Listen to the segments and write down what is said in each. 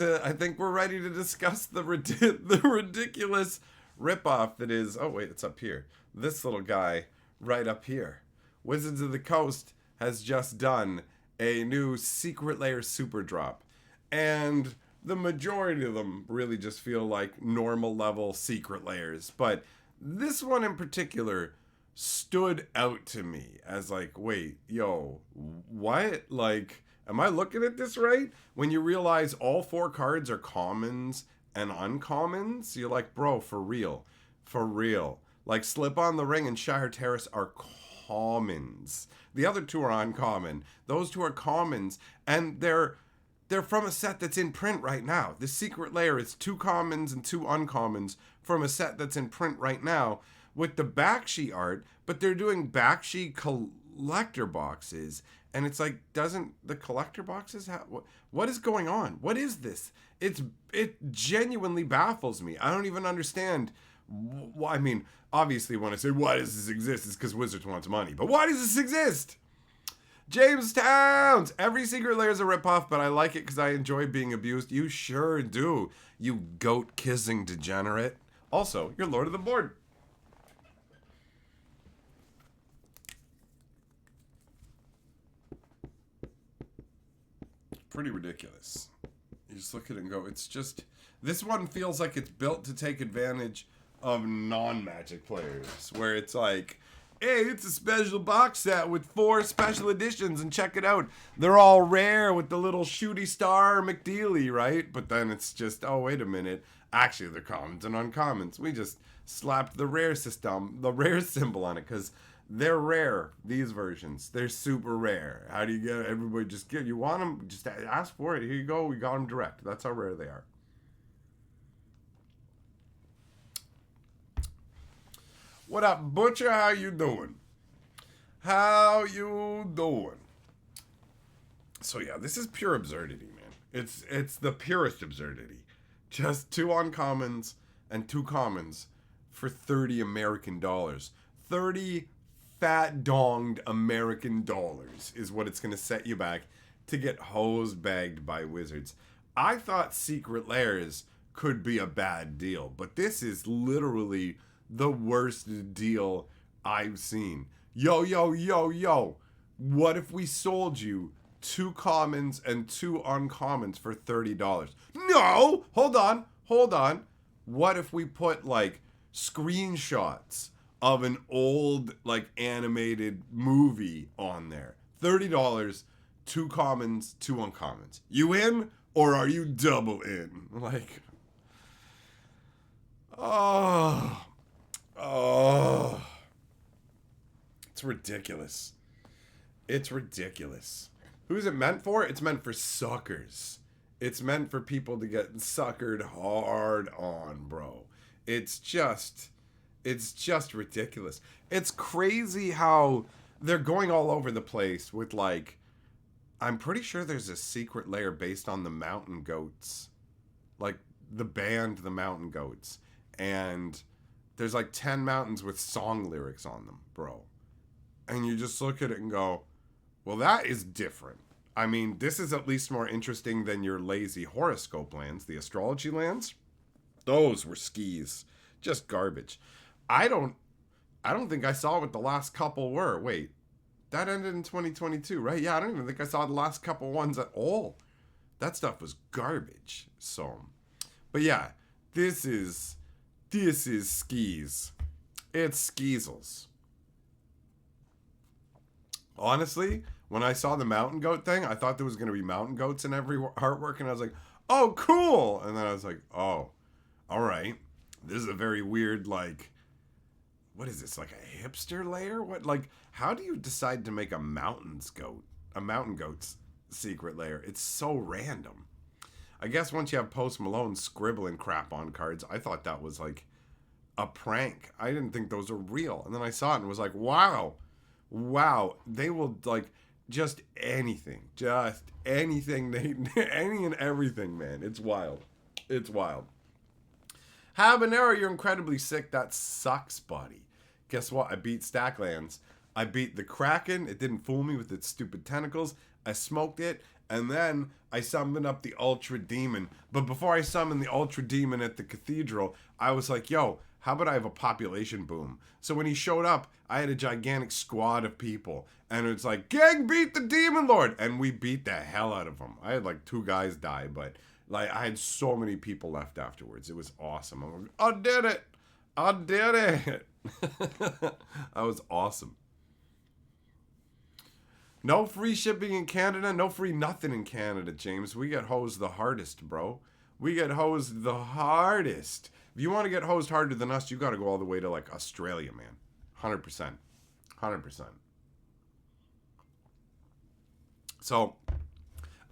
I think we're ready to discuss the the ridiculous ripoff that is. Oh wait, it's up here. This little guy right up here. Wizards of the Coast has just done a new Secret Lair super drop, and the majority of them really just feel like normal level secret layers. But this one in particular stood out to me as like, wait, yo, what? Like, am I looking at this right? When you realize all four cards are commons and uncommons, you're like, bro, for real. For real. Like, Slip on the Ring and Shire Terrace are commons. The other two are uncommon. Those two are commons, and they're from a set that's in print right now. The Secret Lair is two commons and two uncommons from a set that's in print right now with the backsheet art, but they're doing backsheet collector boxes, and it's like, doesn't the collector boxes have what is going on? What is this? It genuinely baffles me. I don't even understand. I mean, obviously, when I say why does this exist, it's because Wizards wants money. But why does this exist? James Towns! Every Secret Lair is a ripoff, but I like it because I enjoy being abused. You sure do, you goat-kissing degenerate. Also, you're Lord of the Board. Pretty ridiculous. You just look at it and go, it's just... This one feels like it's built to take advantage of non-Magic players, where it's like... Hey, it's a special box set with 4 special editions, and check it out. They're all rare with the little shooty star McDeely, right? But then it's just, oh, wait a minute. Actually, they're commons and uncommons. We just slapped the rare symbol on it, because they're rare, these versions. They're super rare. How do you get everybody just get, you want them, just ask for it. Here you go, we got them direct. That's how rare they are. What up, Butcher? How you doing? How you doing? So yeah, this is pure absurdity, man. It's the purest absurdity. Just 2 uncommons and 2 commons for 30 American dollars. 30 fat donged American dollars is what it's gonna set you back to get hose bagged by Wizards. I thought Secret Lairs could be a bad deal, but this is literally the worst deal I've seen. Yo, yo, yo, yo. What if we sold you 2 commons and 2 uncommons for $30? No! Hold on. What if we put, like, screenshots of an old, like, animated movie on there? $30, 2 commons, 2 uncommons. You in, or are you double in? Like, oh... Oh, it's ridiculous. It's ridiculous. Who's it meant for? It's meant for suckers. It's meant for people to get suckered hard on, bro. It's just ridiculous. It's crazy how they're going all over the place with, like, I'm pretty sure there's a Secret Lair based on the Mountain Goats. Like, the band The Mountain Goats. And there's like 10 mountains with song lyrics on them, bro. And you just look at it and go, well, that is different. I mean, this is at least more interesting than your lazy horoscope lands, the astrology lands. Those were skis. Just garbage. I don't think I saw what the last couple were. Wait, that ended in 2022, right? Yeah, I don't even think I saw the last couple ones at all. That stuff was garbage. So, but yeah, this is skis. It's skeezels. Honestly, when I saw the mountain goat thing, I thought there was going to be mountain goats in every artwork, and I was like, oh, cool. And then I was like, oh, all right. This is a very weird, like, what is this, like a hipster layer? What, like, how do you decide to make a mountain goat's secret layer? It's so random. I guess once you have Post Malone scribbling crap on cards, I thought that was like a prank. I didn't think those were real. And then I saw it and was like, wow, they will, like, just anything, any and everything, man. It's wild. Habanero, you're incredibly sick. That sucks, buddy. Guess what? I beat Stacklands. I beat the Kraken. It didn't fool me with its stupid tentacles. I smoked it, And then I summoned up the Ultra Demon. But before I summoned the Ultra Demon at the cathedral, I was like, yo, how about I have a population boom? So when he showed up, I had a gigantic squad of people. And it's like, gang, beat the Demon Lord. And we beat the hell out of him. I had like 2 guys die, but like I had so many people left afterwards. It was awesome. I'm like, I did it. I did it. That was awesome. No free shipping in Canada, no free nothing in Canada, James. We get hosed the hardest, bro. We get hosed the hardest. If you want to get hosed harder than us, you got to go all the way to like Australia, man. 100%. 100%. So,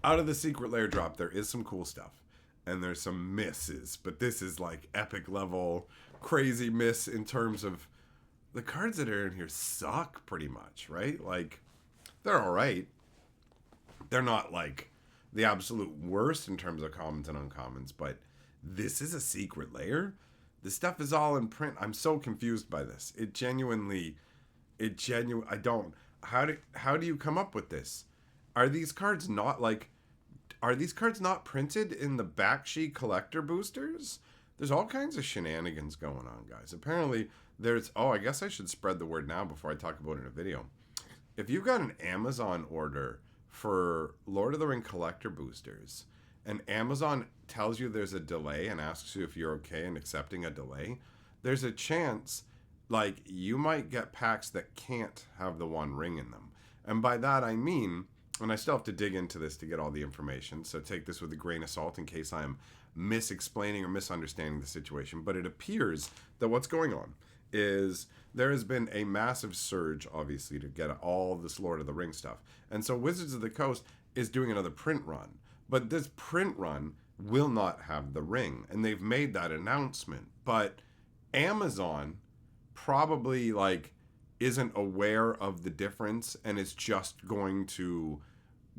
out of the secret lair drop, there is some cool stuff. And there's some misses. But this is like epic level, crazy miss in terms of the cards that are in here suck pretty much, right? Like, they're all right. They're not like the absolute worst in terms of commons and uncommons, but this is a secret lair. This stuff is all in print. I'm so confused by this. I don't. How do you come up with this? Are these cards not printed in the backsheet collector boosters? There's all kinds of shenanigans going on, guys. Apparently there's, I guess I should spread the word now before I talk about it in a video. If you've got an Amazon order for Lord of the Ring collector boosters, and Amazon tells you there's a delay and asks you if you're okay in accepting a delay, there's a chance, like, you might get packs that can't have the One Ring in them. And by that I mean, and I still have to dig into this to get all the information, so take this with a grain of salt in case I'm misexplaining or misunderstanding the situation, but it appears that what's going on is there has been a massive surge, obviously, to get all this Lord of the Rings stuff. And so Wizards of the Coast is doing another print run. But this print run will not have the ring. And they've made that announcement. But Amazon probably, like, isn't aware of the difference and is just going to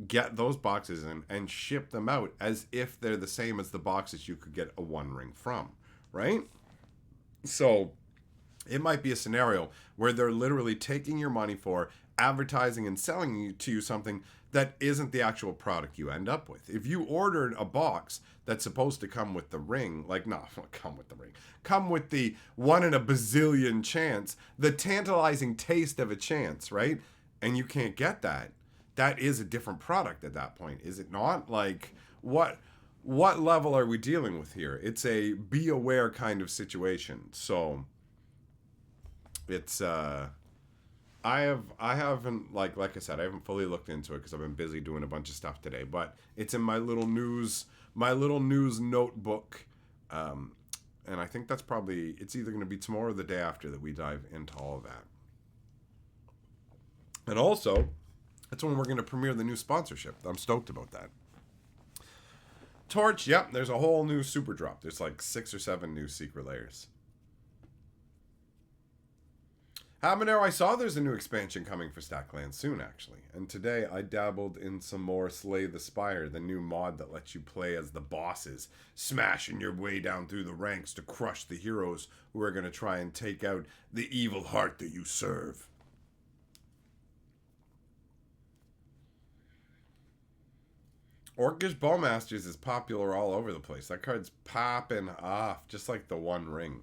get those boxes in and ship them out as if they're the same as the boxes you could get a One Ring from, right? So it might be a scenario where they're literally taking your money for advertising and selling to you something that isn't the actual product you end up with. If you ordered a box that's supposed to come with the ring, like, no, come with the ring, come with the 1 in a bazillion chance, the tantalizing taste of a chance, right? And you can't get that. That is a different product at that point, is it not? Like, what level are we dealing with here? It's a be aware kind of situation. So it's I haven't like I said, I haven't fully looked into it because I've been busy doing a bunch of stuff today, but it's in my little news notebook, and I think that's probably, it's either going to be tomorrow or the day after that we dive into all of that. And also, that's when we're going to premiere the new sponsorship. I'm stoked about that. Torch, yep, there's a whole new super drop. There's like 6 or 7 new secret layers. Habanero, I saw there's a new expansion coming for Stackland soon, actually. And today I dabbled in some more Slay the Spire, the new mod that lets you play as the bosses, smashing your way down through the ranks to crush the heroes who are going to try and take out the evil heart that you serve. Orcish Bowmasters is popular all over the place. That card's popping off, just like the One Ring.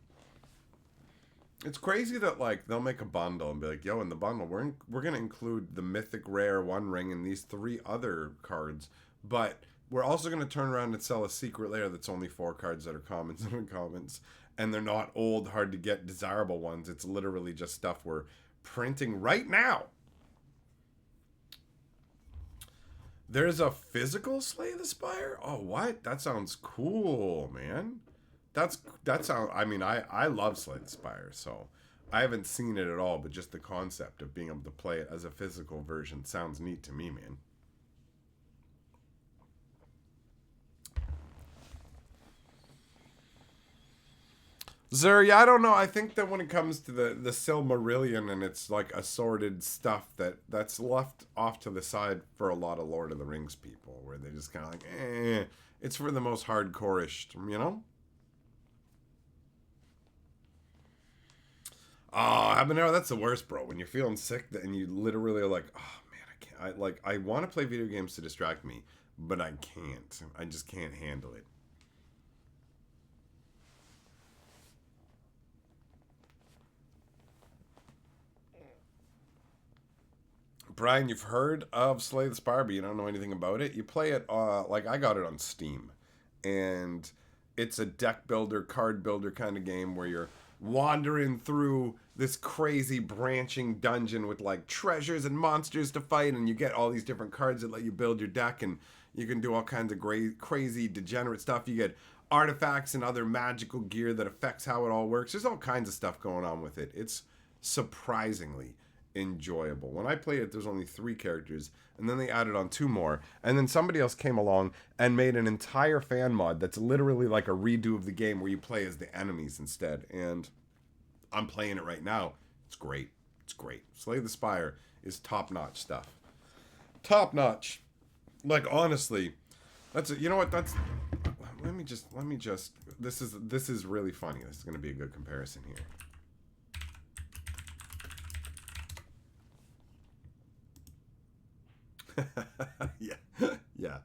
It's crazy that, like, they'll make a bundle and be like, yo, in the bundle, we're going to include the mythic rare One Ring and these 3 other cards, but we're also going to turn around and sell a secret layer that's only 4 cards that are commons and uncommons, and they're not old, hard to get, desirable ones. It's literally just stuff we're printing right now. There's a physical Slay the Spire? Oh, what? That sounds cool, man. That sounds, I mean, I love Slay the Spire, so I haven't seen it at all, but just the concept of being able to play it as a physical version sounds neat to me, man. Zuri, I don't know. I think that when it comes to the Silmarillion and it's like assorted stuff that's left off to the side for a lot of Lord of the Rings people, where they just kind of like, it's for the most hardcore-ish, you know? Oh, habanero, that's the worst, bro. When you're feeling sick and you literally are like, oh man, I can't. I want to play video games to distract me, but I can't. I just can't handle it. Brian, you've heard of Slay the Spire, but you don't know anything about it. You play it, like I got it on Steam, and it's a deck builder, card builder kind of game where you're wandering through this crazy branching dungeon with like treasures and monsters to fight, and you get all these different cards that let you build your deck, and you can do all kinds of crazy, degenerate stuff. You get artifacts and other magical gear that affects how it all works. There's all kinds of stuff going on with it. It's surprisingly enjoyable. When I played it, there's only 3 characters, and then they added on 2 more, and then somebody else came along and made an entire fan mod that's literally like a redo of the game where you play as the enemies instead. And I'm playing it right now. It's great. It's great. Slay the Spire is top-notch stuff. Top-notch. Like, honestly, that's you know what, that's let me just this is really funny. This is going to be a good comparison here. Yeah.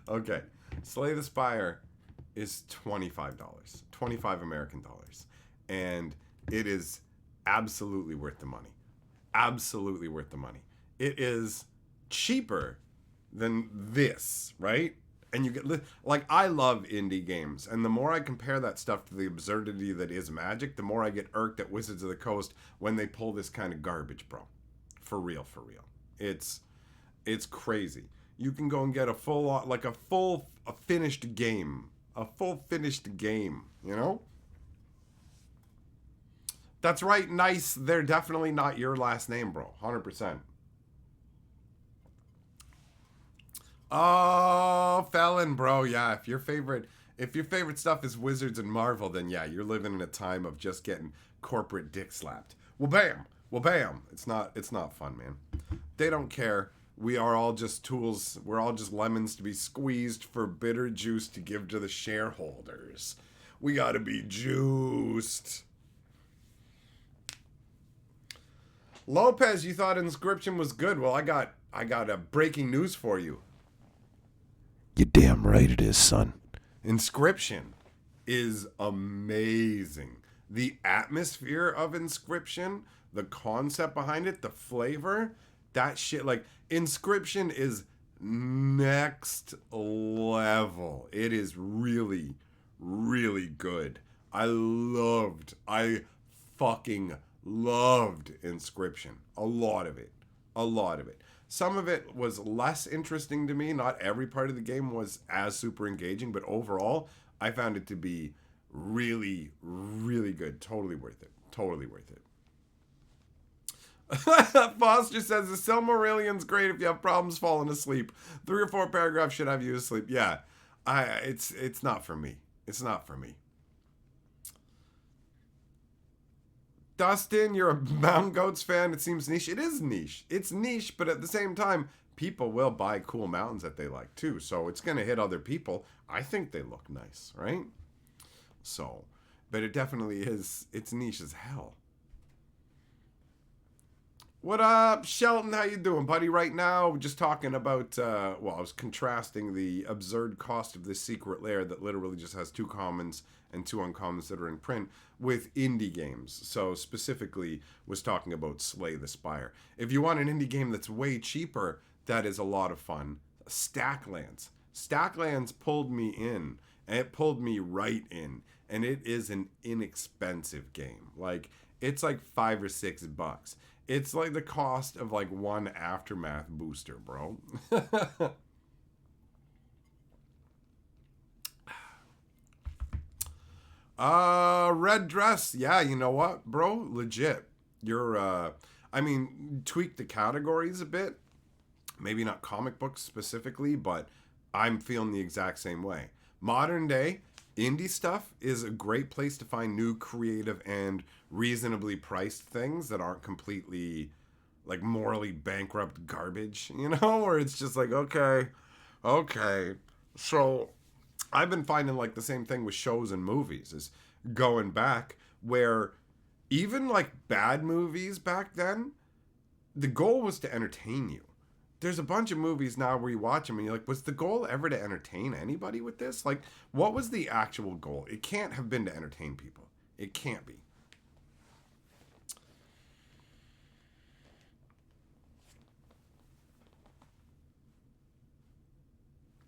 Okay. Slay the Spire is $25. 25 American dollars. And it is absolutely worth the money. Absolutely worth the money. It is cheaper than this, right? And you get, like, I love indie games, and the more I compare that stuff to the absurdity that is Magic, the more I get irked at Wizards of the Coast when they pull this kind of garbage, bro. For real, for real. It's crazy. You can go and get a finished game. A full finished game, you know? That's right, Nice. They're definitely not your last name, bro. 100%. Oh, Felon, bro. Yeah, if your favorite stuff is Wizards and Marvel, then yeah, you're living in a time of just getting corporate dick slapped. Well, bam. Well, bam. It's not fun, man. They don't care. We are all just tools. We're all just lemons to be squeezed for bitter juice to give to the shareholders. We got to be juiced. Lopez, you thought Inscription was good. Well, I got a breaking news for you. You're damn right it is, son. Inscription is amazing. The atmosphere of Inscription, the concept behind it, the flavor, that shit, like, Inscription is next level. It is really, really good. I fucking loved Inscription. A lot of it. Some of it was less interesting to me. Not every part of the game was as super engaging, but overall, I found it to be really, really good. Totally worth it. Foster says the Silmarillion's great if you have problems falling asleep. 3 or 4 paragraphs should have you asleep. Yeah, it's not for me. It's not for me. Dustin, you're a Mountain Goats fan. It seems niche. It is niche. It's niche, but at the same time, people will buy cool mountains that they like too. So it's going to hit other people. I think they look nice, right? So, but it definitely is. It's niche as hell. What up, Shelton? How you doing, buddy? Right now, just talking about, I was contrasting the absurd cost of this secret lair that literally just has 2 commons and 2 uncommons that are in print with indie games. So specifically was talking about Slay the Spire. If you want an indie game that's way cheaper, that is a lot of fun. Stacklands. Stacklands pulled me in, and it pulled me right in. And it is an inexpensive game. Like, it's like $5 or $6. It's like the cost of like 1 Aftermath booster, bro. Red dress. Yeah, you know what, bro? Legit. You're, tweak the categories a bit. Maybe not comic books specifically, but I'm feeling the exact same way. Modern day indie stuff is a great place to find new creative and reasonably priced things that aren't completely like morally bankrupt garbage, you know, where it's just like, okay. So I've been finding like the same thing with shows and movies is going back where even like bad movies back then, the goal was to entertain you. there's a bunch of movies now where you watch them and you're like, was the goal ever to entertain anybody with this? Like, what was the actual goal? It can't have been to entertain people. It can't be.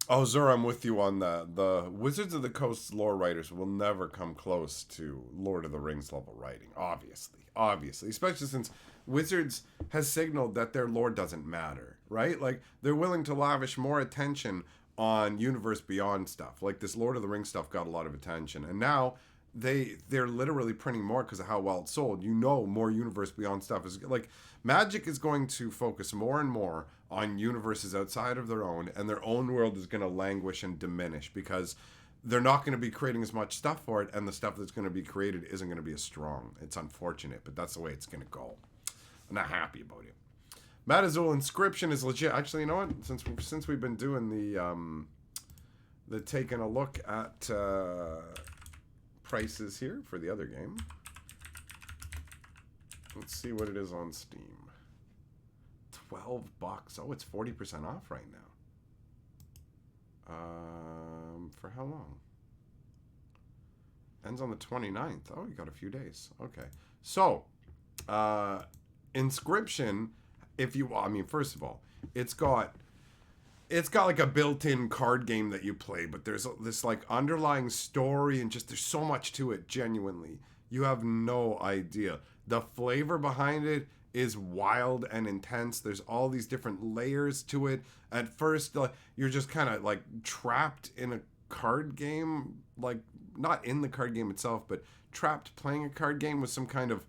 Oh, Zur, I'm with you on that. The Wizards of the Coast's lore writers will never come close to Lord of the Rings level writing, obviously. Obviously. Especially since Wizards has signaled that their lore doesn't matter, right? Like, they're willing to lavish more attention on Universe Beyond stuff. Like, this Lord of the Rings stuff got a lot of attention. And now they're literally printing more because of how well it sold. You know, more Universe Beyond stuff is like Magic is going to focus more and more on universes outside of their own, and their own world is going to languish and diminish because they're not going to be creating as much stuff for it, and the stuff that's going to be created isn't going to be as strong. It's unfortunate, but that's the way it's going to go. I'm not happy about it. Matt Azul Inscription is legit. Actually, you know what? Since we've been doing the taking a look at prices here for the other game, let's see what it is on Steam. $12. Oh, it's 40% off right now. For how long? Ends on the 29th. Oh, you got a few days. Okay. So, Inscription, first of all, it's got like a built-in card game that you play, but there's this like underlying story and just there's so much to it, genuinely. You have no idea. The flavor behind it is wild and intense. There's all these different layers to it. At first, you're just kind of like trapped in a card game, like not in the card game itself, but trapped playing a card game with some kind of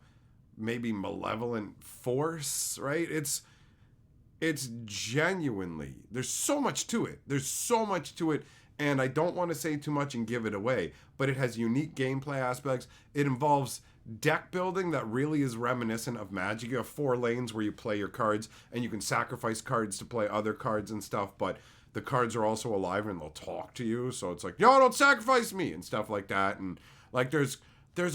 maybe malevolent force, right? It's genuinely, there's so much to it. There's so much to it. And I don't want to say too much and give it away, but it has unique gameplay aspects. It involves deck building that really is reminiscent of Magic. You have 4 lanes where you play your cards, and you can sacrifice cards to play other cards and stuff, but the cards are also alive and they'll talk to you. So it's like, yo, don't sacrifice me and stuff like that. And like there's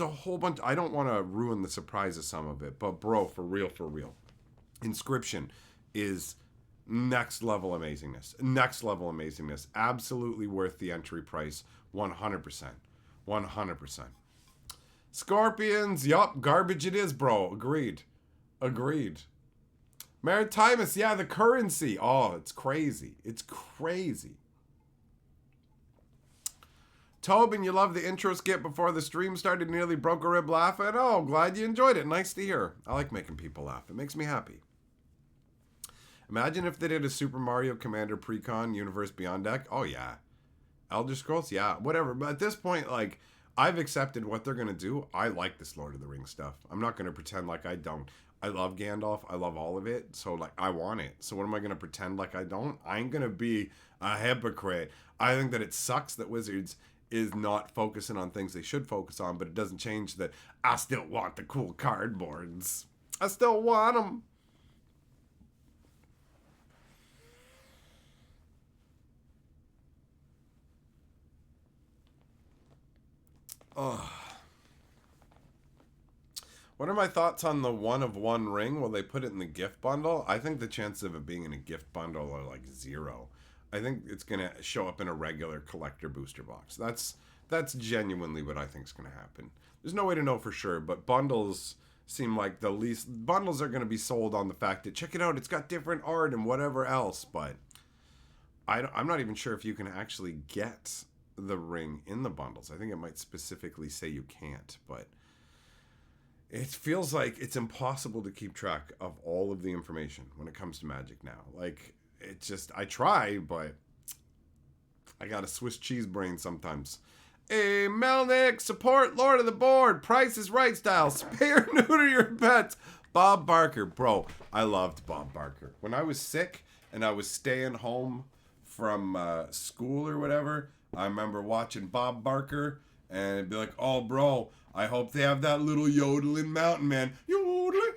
a whole bunch. I don't want to ruin the surprise of some of it, but bro, for real. Inscription is next level amazingness. Next level amazingness. Absolutely worth the entry price. 100%. 100%. Scorpions, yup, garbage it is, bro. Agreed. Maritimus, yeah, the currency. Oh, it's crazy. It's crazy. Tobin, you love the intro skip before the stream started, nearly broke a rib laughing. Oh, glad you enjoyed it. Nice to hear. I like making people laugh. It makes me happy. Imagine if they did a Super Mario Commander Precon Universe Beyond deck. Oh, yeah. Elder Scrolls, yeah, whatever. But at this point, like, I've accepted what they're going to do. I like this Lord of the Rings stuff. I'm not going to pretend like I don't. I love Gandalf. I love all of it. So, like, I want it. So what am I going to pretend like I don't? I ain't going to be a hypocrite. I think that it sucks that Wizards is not focusing on things they should focus on, but it doesn't change that I still want the cool cardboards. I still want them. Oh. What are my thoughts on the 1-of-1 ring? Will they put it in the gift bundle? I think the chances of it being in a gift bundle are like 0. I think it's going to show up in a regular collector booster box. That's genuinely what I think is going to happen. There's no way to know for sure, but bundles seem like the least. Bundles are going to be sold on the fact that, check it out, it's got different art and whatever else, but I'm not even sure if you can actually get the ring in the bundles. I think it might specifically say you can't, but it feels like it's impossible to keep track of all of the information when it comes to Magic now. Like, it just, I try, but I got a Swiss cheese brain sometimes. Hey, Melnick, support Lord of the Board, Price is Right style, spare neuter your pets. Bob Barker, bro, I loved Bob Barker. When I was sick and I was staying home from school or whatever, I remember watching Bob Barker, and it'd be like, oh, bro, I hope they have that little yodeling mountain man. Yodeling,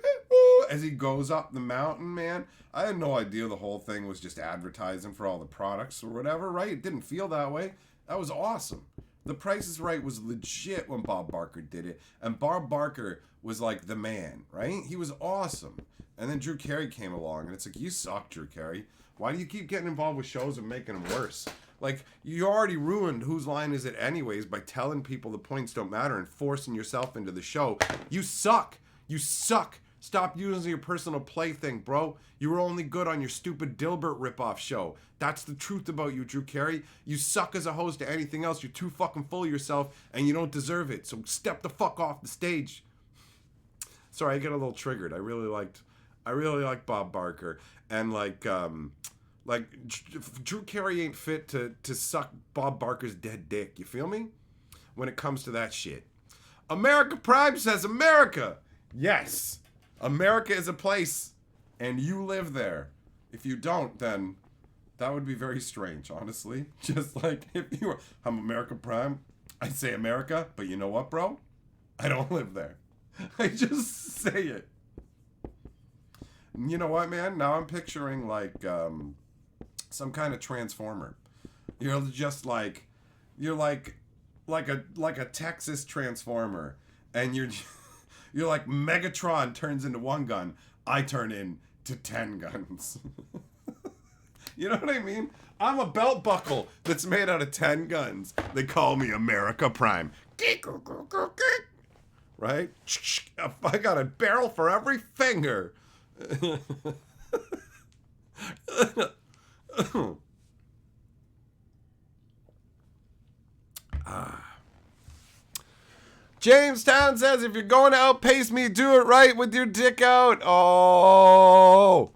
as he goes up the mountain, man. I had no idea the whole thing was just advertising for all the products or whatever, right? It didn't feel that way. That was awesome. The Price is Right was legit when Bob Barker did it, and Bob Barker was like the man, right? He was awesome. And then Drew Carey came along, and it's like, you suck, Drew Carey. Why do you keep getting involved with shows and making them worse? Like, you already ruined Whose Line Is It Anyways by telling people the points don't matter and forcing yourself into the show. You suck. You suck. Stop using your personal plaything, bro. You were only good on your stupid Dilbert ripoff show. That's the truth about you, Drew Carey. You suck as a host to anything else. You're too fucking full of yourself, and you don't deserve it. So step the fuck off the stage. Sorry, I get a little triggered. I really like Bob Barker, and like Drew Carey ain't fit to suck Bob Barker's dead dick. You feel me? When it comes to that shit. America Prime says America. Yes. America is a place, and you live there. If you don't, then that would be very strange, honestly. Just like if you were, I'm America Prime, I'd say America, but you know what, bro? I don't live there. I just say it. You know what, man? Now I'm picturing like some kind of transformer. You're just like, like a Texas transformer, and you're like Megatron turns into one gun, I turn into 10 guns. You know what I mean? I'm a belt buckle that's made out of 10 guns. They call me America Prime. Right? I got a barrel for every finger. Jamestown says, if you're going to outpace me, do it right with your dick out. Oh,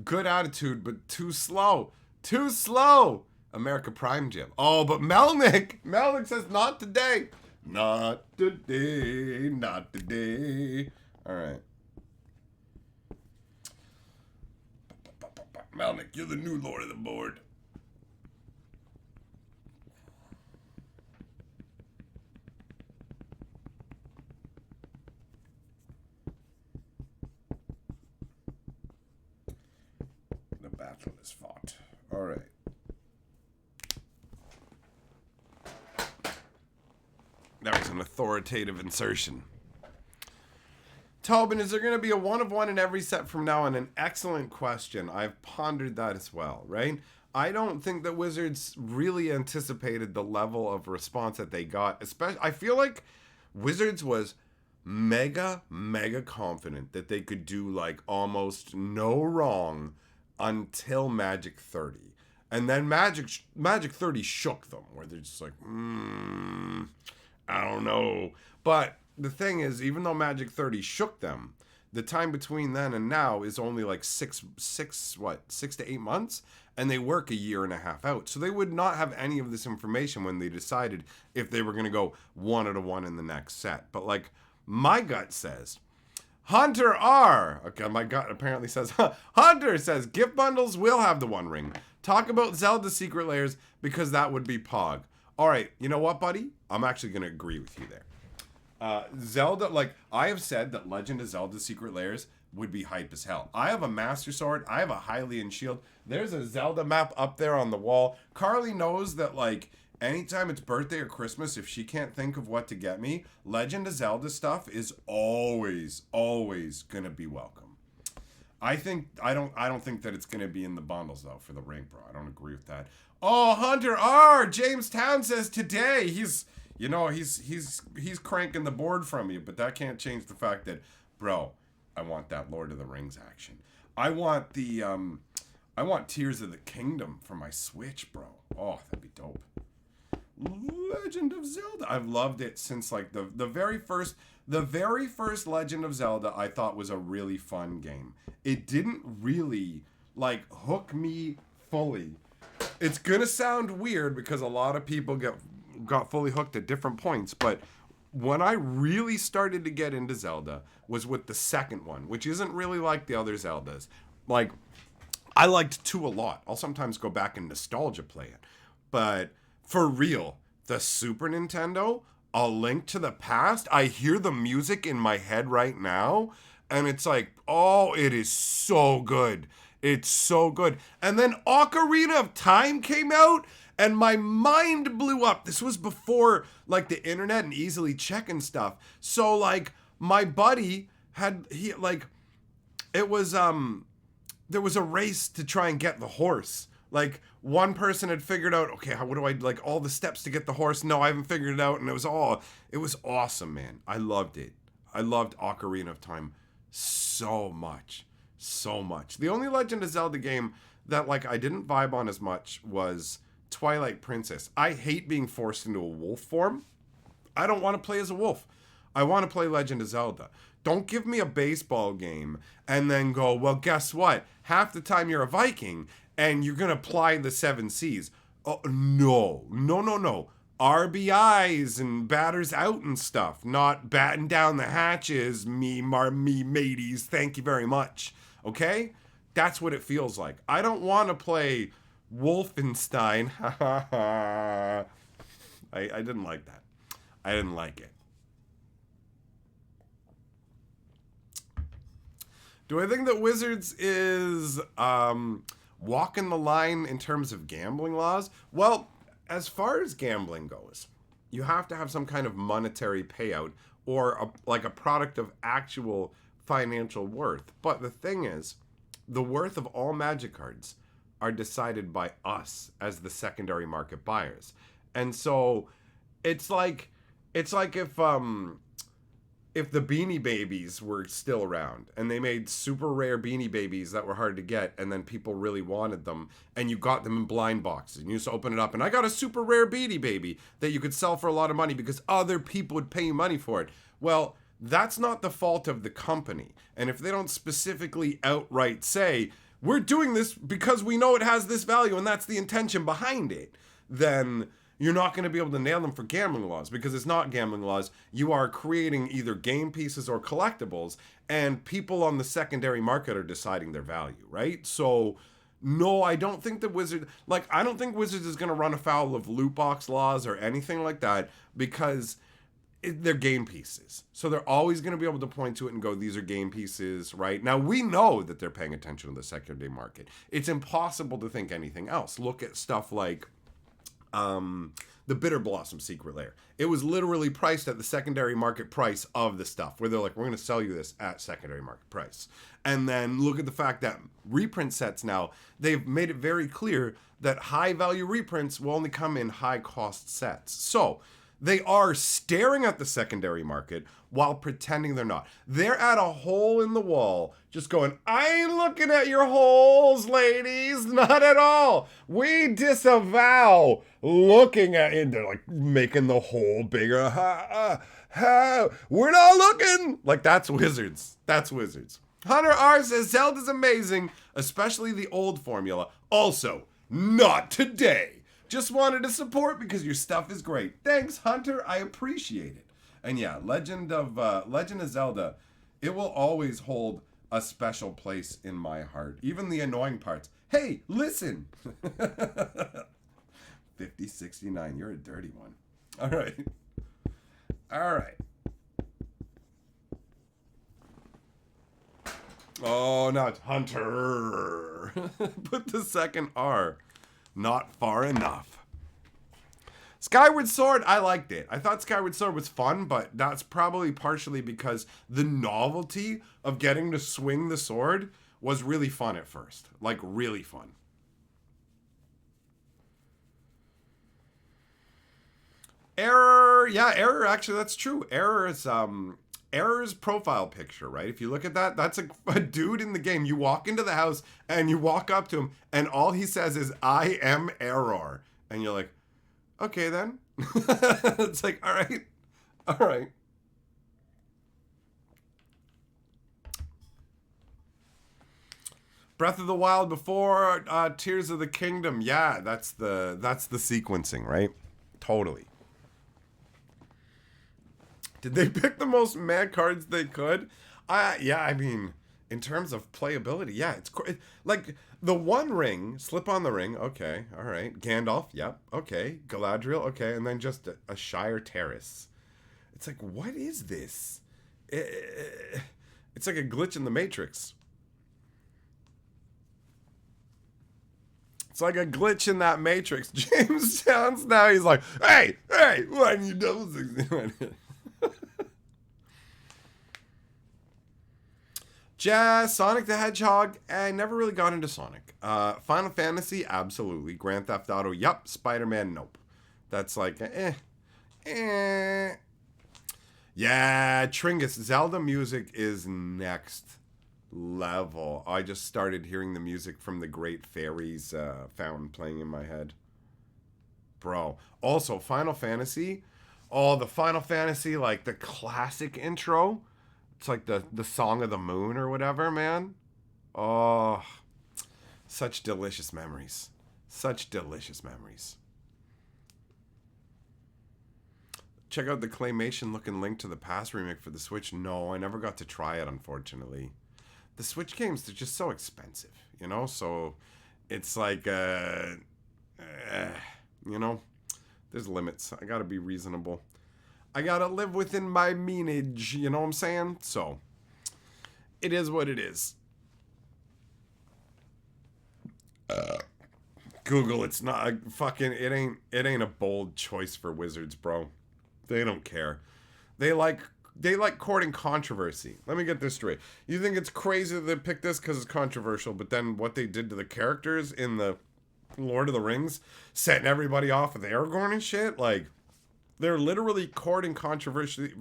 good attitude, but too slow. America Prime Jim. Oh, but Melnick says, not today. Not today. All right. Melnick, you're the new lord of the board. The battle is fought. All right. That was an authoritative insertion. Tobin, is there going to be a 1 of 1 in every set from now on? An excellent question. I've pondered that as well, right? I don't think that Wizards really anticipated the level of response that they got. Especially, I feel like Wizards was mega confident that they could do like almost no wrong until Magic 30. And then Magic 30 shook them, where they're just like, I don't know. But the thing is, even though Magic 30 shook them, the time between then and now is only like 6 to 8 months, and they work a year and a half out. So they would not have any of this information when they decided if they were going to go 1 out of 1 in the next set. But like, my gut says, Hunter R. Okay, my gut apparently says, Hunter says, gift bundles will have the One Ring. Talk about Zelda Secret Lairs, because that would be Pog. All right, you know what, buddy? I'm actually going to agree with you there. Zelda, like, I have said that Legend of Zelda Secret Lairs would be hype as hell. I have a Master Sword. I have a Hylian Shield. There's a Zelda map up there on the wall. Carly knows that, like, anytime it's birthday or Christmas, if she can't think of what to get me, Legend of Zelda stuff is always going to be welcome. I don't think that it's going to be in the bundles, though, for the ring, bro. I don't agree with that. Oh, Hunter R. Jamestown says today he's cranking the board from you, but that can't change the fact that, bro, I want that Lord of the Rings action. I want Tears of the Kingdom for my Switch, bro. Oh, that'd be dope. Legend of Zelda. I've loved it since like the very first Legend of Zelda I thought was a really fun game. It didn't really like hook me fully. It's gonna sound weird because a lot of people got fully hooked at different points, but when I really started to get into Zelda was with the second one, which isn't really like the other Zeldas. Like, I liked 2 a lot. I'll sometimes go back and nostalgia play it. But for real, the Super Nintendo, A Link to the Past, I hear the music in my head right now, and it's like, oh, it is so good. It's so good. And then Ocarina of Time came out, And my mind blew up. This was before like the internet and easily check and stuff. So like my buddy it was there was a race to try and get the horse. Like one person had figured out, okay, what do I like all the steps to get the horse? No, I haven't figured it out, and it was awesome, man. I loved it. I loved Ocarina of Time so much. So much. The only Legend of Zelda game that like I didn't vibe on as much was Twilight Princess. I hate being forced into a wolf form. I don't want to play as a wolf. I want to play Legend of Zelda. Don't give me a baseball game and then go, well, guess what? Half the time you're a Viking and you're going to apply the 7 Cs. Oh, no. No. RBIs and batters out and stuff. Not batting down the hatches, me mateys. Thank you very much. Okay? That's what it feels like. I don't want to play Wolfenstein. I didn't like that. I didn't like it. Do I think that Wizards is walking the line in terms of gambling laws? Well, as far as gambling goes, you have to have some kind of monetary payout or like a product of actual financial worth. But the thing is, the worth of all Magic cards are decided by us as the secondary market buyers. And so it's like if the Beanie Babies were still around and they made super rare Beanie Babies that were hard to get and then people really wanted them and you got them in blind boxes and you just open it up and I got a super rare Beanie Baby that you could sell for a lot of money because other people would pay you money for it. Well, that's not the fault of the company. And if they don't specifically outright say, we're doing this because we know it has this value and that's the intention behind it, then you're not going to be able to nail them for gambling laws because it's not gambling laws. You are creating either game pieces or collectibles, and people on the secondary market are deciding their value, right? So, no, I don't think I don't think Wizards is going to run afoul of loot box laws or anything like that because they're game pieces. So they're always going to be able to point to it and go, these are game pieces, right? Now, we know that they're paying attention to the secondary market. It's impossible to think anything else. Look at stuff like the Bitter Blossom Secret Lair. It was literally priced at the secondary market price of the stuff, where they're like, we're going to sell you this at secondary market price. And then look at the fact that reprint sets now, they've made it very clear that high value reprints will only come in high cost sets. So they are staring at the secondary market while pretending they're not. They're at a hole in the wall, just going, I ain't looking at your holes, ladies. Not at all. We disavow looking at it. They're like making the hole bigger. We're not looking. Like, that's Wizards. That's Wizards. Hunter R says, Zelda's amazing, especially the old formula. Also, not today. Just wanted to support because your stuff is great. Thanks, Hunter. I appreciate it. And yeah, Legend of Zelda, it will always hold a special place in my heart. Even the annoying parts. Hey, listen. 5069, you're a dirty one. All right. Oh, no, it's Hunter. Put the second R. Not far enough. Skyward Sword, I liked it. I thought Skyward Sword was fun, but that's probably partially because the novelty of getting to swing the sword was really fun at first. Like, really fun. Error, yeah, Error, actually, that's true. Error's profile picture, right? If you look at that, that's a dude in the game. You walk into the house and you walk up to him and all he says is, I am Error. And you're like, okay then. It's like, all right. Breath of the Wild before Tears of the Kingdom. Yeah, that's the sequencing, right? Totally. Did they pick the most mad cards they could? Yeah, I mean, in terms of playability, yeah, it's like the One Ring, Slip on the Ring, okay, all right. Gandalf, yep, okay. Galadriel, okay, and then just a Shire Terrace. It's like, what is this? It's like a glitch in the Matrix. It's like a glitch in that Matrix. James sounds now, he's like, hey, when you do Jazz, Sonic the Hedgehog, I never really got into Sonic. Final Fantasy, absolutely. Grand Theft Auto, yup. Spider-Man, nope. That's like, Yeah, Tringus, Zelda music is next level. I just started hearing the music from the Great Fairies fountain playing in my head. Bro. Also, Final Fantasy. Oh, the Final Fantasy, like the classic intro. It's like the Song of the Moon or whatever, man. Oh, such delicious memories. Such delicious memories. Check out the claymation looking Link to the Past remake for the Switch. No, I never got to try it, unfortunately. The Switch games, they're just so expensive, you know? So it's like, you know, there's limits. I gotta be reasonable. I gotta live within my meanage, you know what I'm saying? So, it is what it is. Google, it's not a fucking, it ain't a bold choice for Wizards, bro. They don't care. They like courting controversy. Let me get this straight. You think it's crazy that they picked this because it's controversial, but then what they did to the characters in the Lord of the Rings, setting everybody off with Aragorn and shit, like, they're literally courting controversy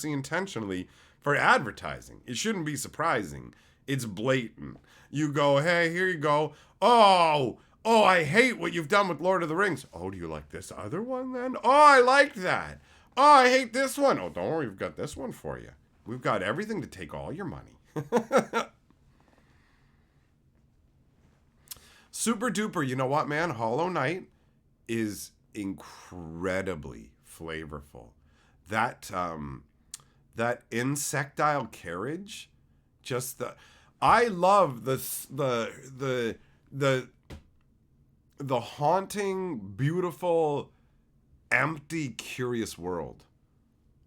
intentionally for advertising. It shouldn't be surprising. It's blatant. You go, hey, here you go. Oh, I hate what you've done with Lord of the Rings. Oh, do you like this other one then? Oh, I like that. Oh, I hate this one. Oh, don't worry, we've got this one for you. We've got everything to take all your money. Super duper. You know what, man? Hollow Knight is incredibly flavorful. That insectile carriage, just I love the haunting, beautiful, empty, curious world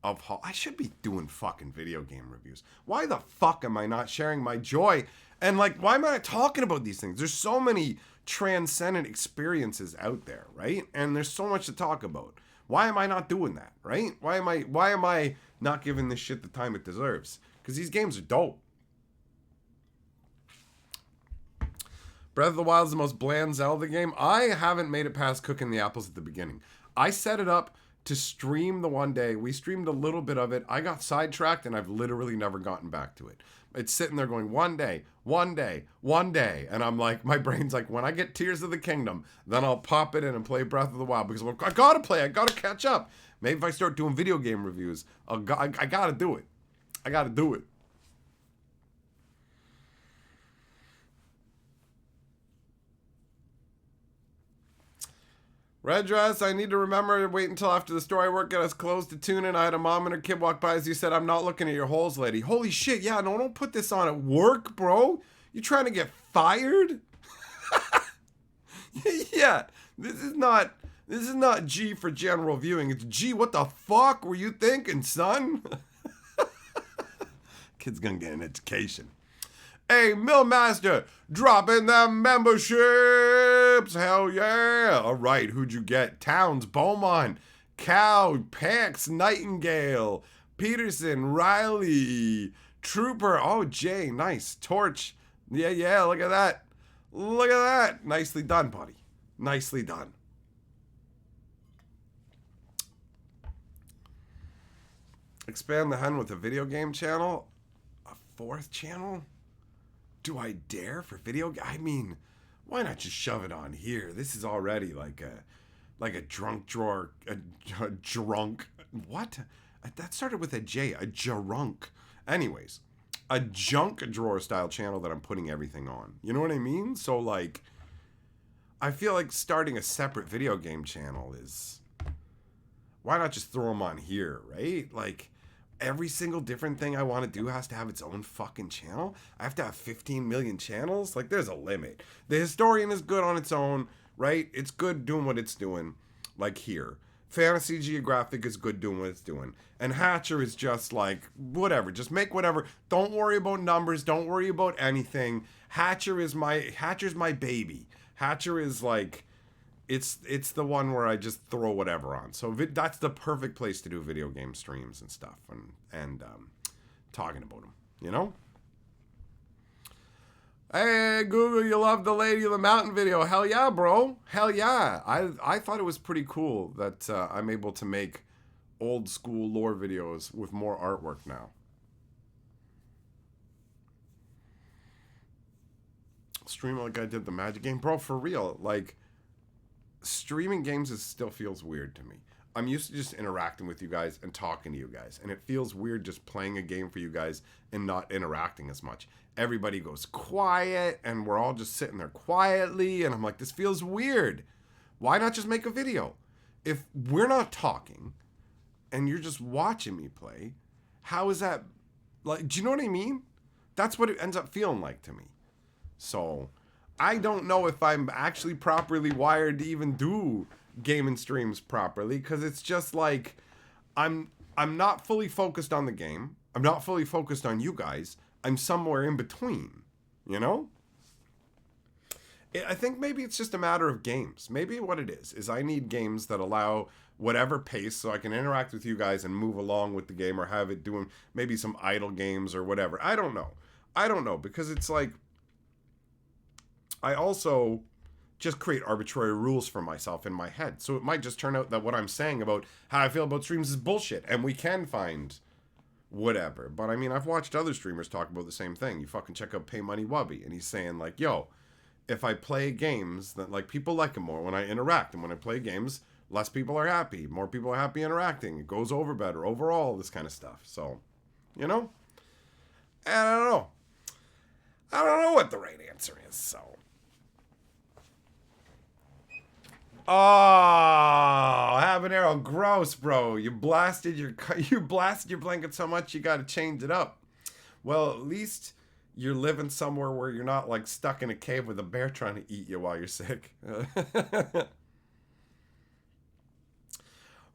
of I should be doing fucking video game reviews. Why the fuck am I not sharing my joy? And like, why am I not talking about these things? There's so many transcendent experiences out there, right? And there's so much to talk about. Why am I not doing that, right? Why am I not giving this shit the time it deserves? Because these games are dope. Breath of the Wild is the most bland Zelda game. I haven't made it past cooking the apples at the beginning. I set it up to stream the one day. We streamed a little bit of it. I got sidetracked and I've literally never gotten back to it. It's sitting there going one day. And I'm like, my brain's like, when I get Tears of the Kingdom, then I'll pop it in and play Breath of the Wild because I gotta play. I gotta catch up. Maybe if I start doing video game reviews, I gotta do it. I gotta do it. Red Dress, I need to remember to wait until after the story work get us close to tune in. I had a mom and her kid walk by as you said, I'm not looking at your holes, lady. Holy shit, yeah, no, don't put this on at work, bro. You trying to get fired? Yeah, this is not G for general viewing. It's G, what the fuck were you thinking, son? Kid's gonna get an education. Hey, Millmaster, dropping them memberships. Hell yeah. All right, who'd you get? Towns, Beaumont, Cow, Pax, Nightingale, Peterson, Riley, Trooper. Oh, Jay, nice. Torch. Yeah, look at that. Look at that. Nicely done, buddy. Nicely done. Expand the hen with a video game channel? A fourth channel? Do I dare for video? I mean, why not just shove it on here? This is already like a drunk drawer, a drunk. What? That started with a J. A jarunk. Anyways, a junk drawer style channel that I'm putting everything on. You know what I mean? So like, I feel like starting a separate video game channel is. Why not just throw them on here, right? Like. Every single different thing I want to do has to have its own fucking channel. I have to have 15 million channels. Like, there's a limit. The Historian is good on its own, right? It's good doing what it's doing, like here. Fantasy Geographic is good doing what it's doing. And Hatcher is just like, whatever. Just make whatever. Don't worry about numbers. Don't worry about anything. Hatcher's my baby. Hatcher is like, it's the one where I just throw whatever on. So that's the perfect place to do video game streams and stuff, and talking about them, you know? Hey, Google, you love the Lady of the Mountain video. Hell yeah, bro. Hell yeah. I thought it was pretty cool that I'm able to make old school lore videos with more artwork now. Stream like I did the Magic game. Bro, for real. Like, streaming games still feels weird to me. I'm used to just interacting with you guys and talking to you guys. And it feels weird just playing a game for you guys and not interacting as much. Everybody goes quiet and we're all just sitting there quietly. And I'm like, this feels weird. Why not just make a video? If we're not talking and you're just watching me play, how is that? Like, do you know what I mean? That's what it ends up feeling like to me. So I don't know if I'm actually properly wired to even do gaming streams properly, because it's just like I'm not fully focused on the game. I'm not fully focused on you guys. I'm somewhere in between, you know? I think maybe it's just a matter of games. Maybe what it is I need games that allow whatever pace so I can interact with you guys and move along with the game, or have it doing maybe some idle games or whatever. I don't know, because it's like I also just create arbitrary rules for myself in my head. So it might just turn out that what I'm saying about how I feel about streams is bullshit, and we can find whatever. But I mean, I've watched other streamers talk about the same thing. You fucking check out Pay Money Wubby, and he's saying like, yo, if I play games that like people like them more when I interact, and when I play games, less people are happy, more people are happy interacting, it goes over better overall, this kind of stuff. So, you know, and I don't know what the right answer is. So, oh, habanero, gross, bro. You blasted your blanket so much you got to change it up. Well, at least you're living somewhere where you're not like stuck in a cave with a bear trying to eat you while you're sick.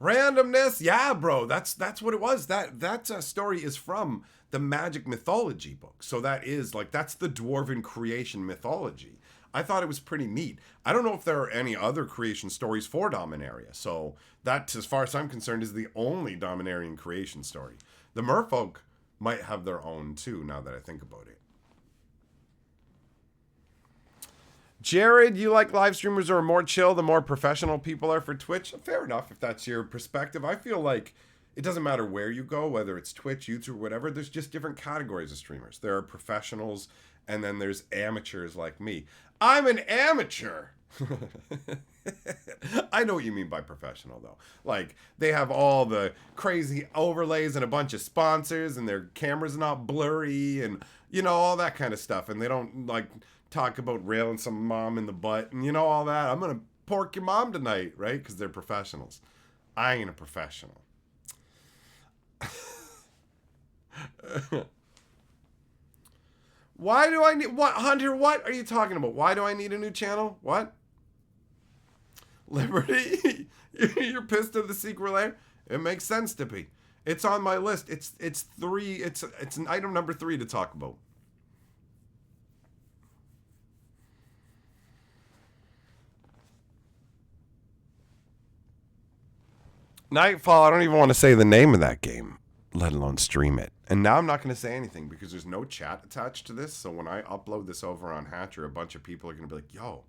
Randomness, yeah, bro. That's what it was. That story is from the Magic mythology book. So that is like, that's the dwarven creation mythology. I thought it was pretty neat. I don't know if there are any other creation stories for Dominaria. So that, as far as I'm concerned, is the only Dominarian creation story. The merfolk might have their own too, now that I think about it. Jared, you like live streamers who are more chill the more professional people are for Twitch? Fair enough if that's your perspective. I feel like it doesn't matter where you go, whether it's Twitch, YouTube, whatever. There's just different categories of streamers. There are professionals, and then there's amateurs like me. I'm an amateur. I know what you mean by professional, though. Like, they have all the crazy overlays and a bunch of sponsors, and their camera's not blurry, and, you know, all that kind of stuff. And they don't, like, talk about railing some mom in the butt, and, you know, all that. I'm going to pork your mom tonight, right? Because they're professionals. I ain't a professional. Why do I need... What, Hunter, what are you talking about? Why do I need a new channel? What? Liberty? You're pissed at the secret lair? It makes sense to be. It's on my list. It's an item number 3 to talk about. Nightfall, I don't even want to say the name of that game, let alone stream it. And now I'm not going to say anything because there's no chat attached to this. So when I upload this over on Hatcher, a bunch of people are going to be like, yo,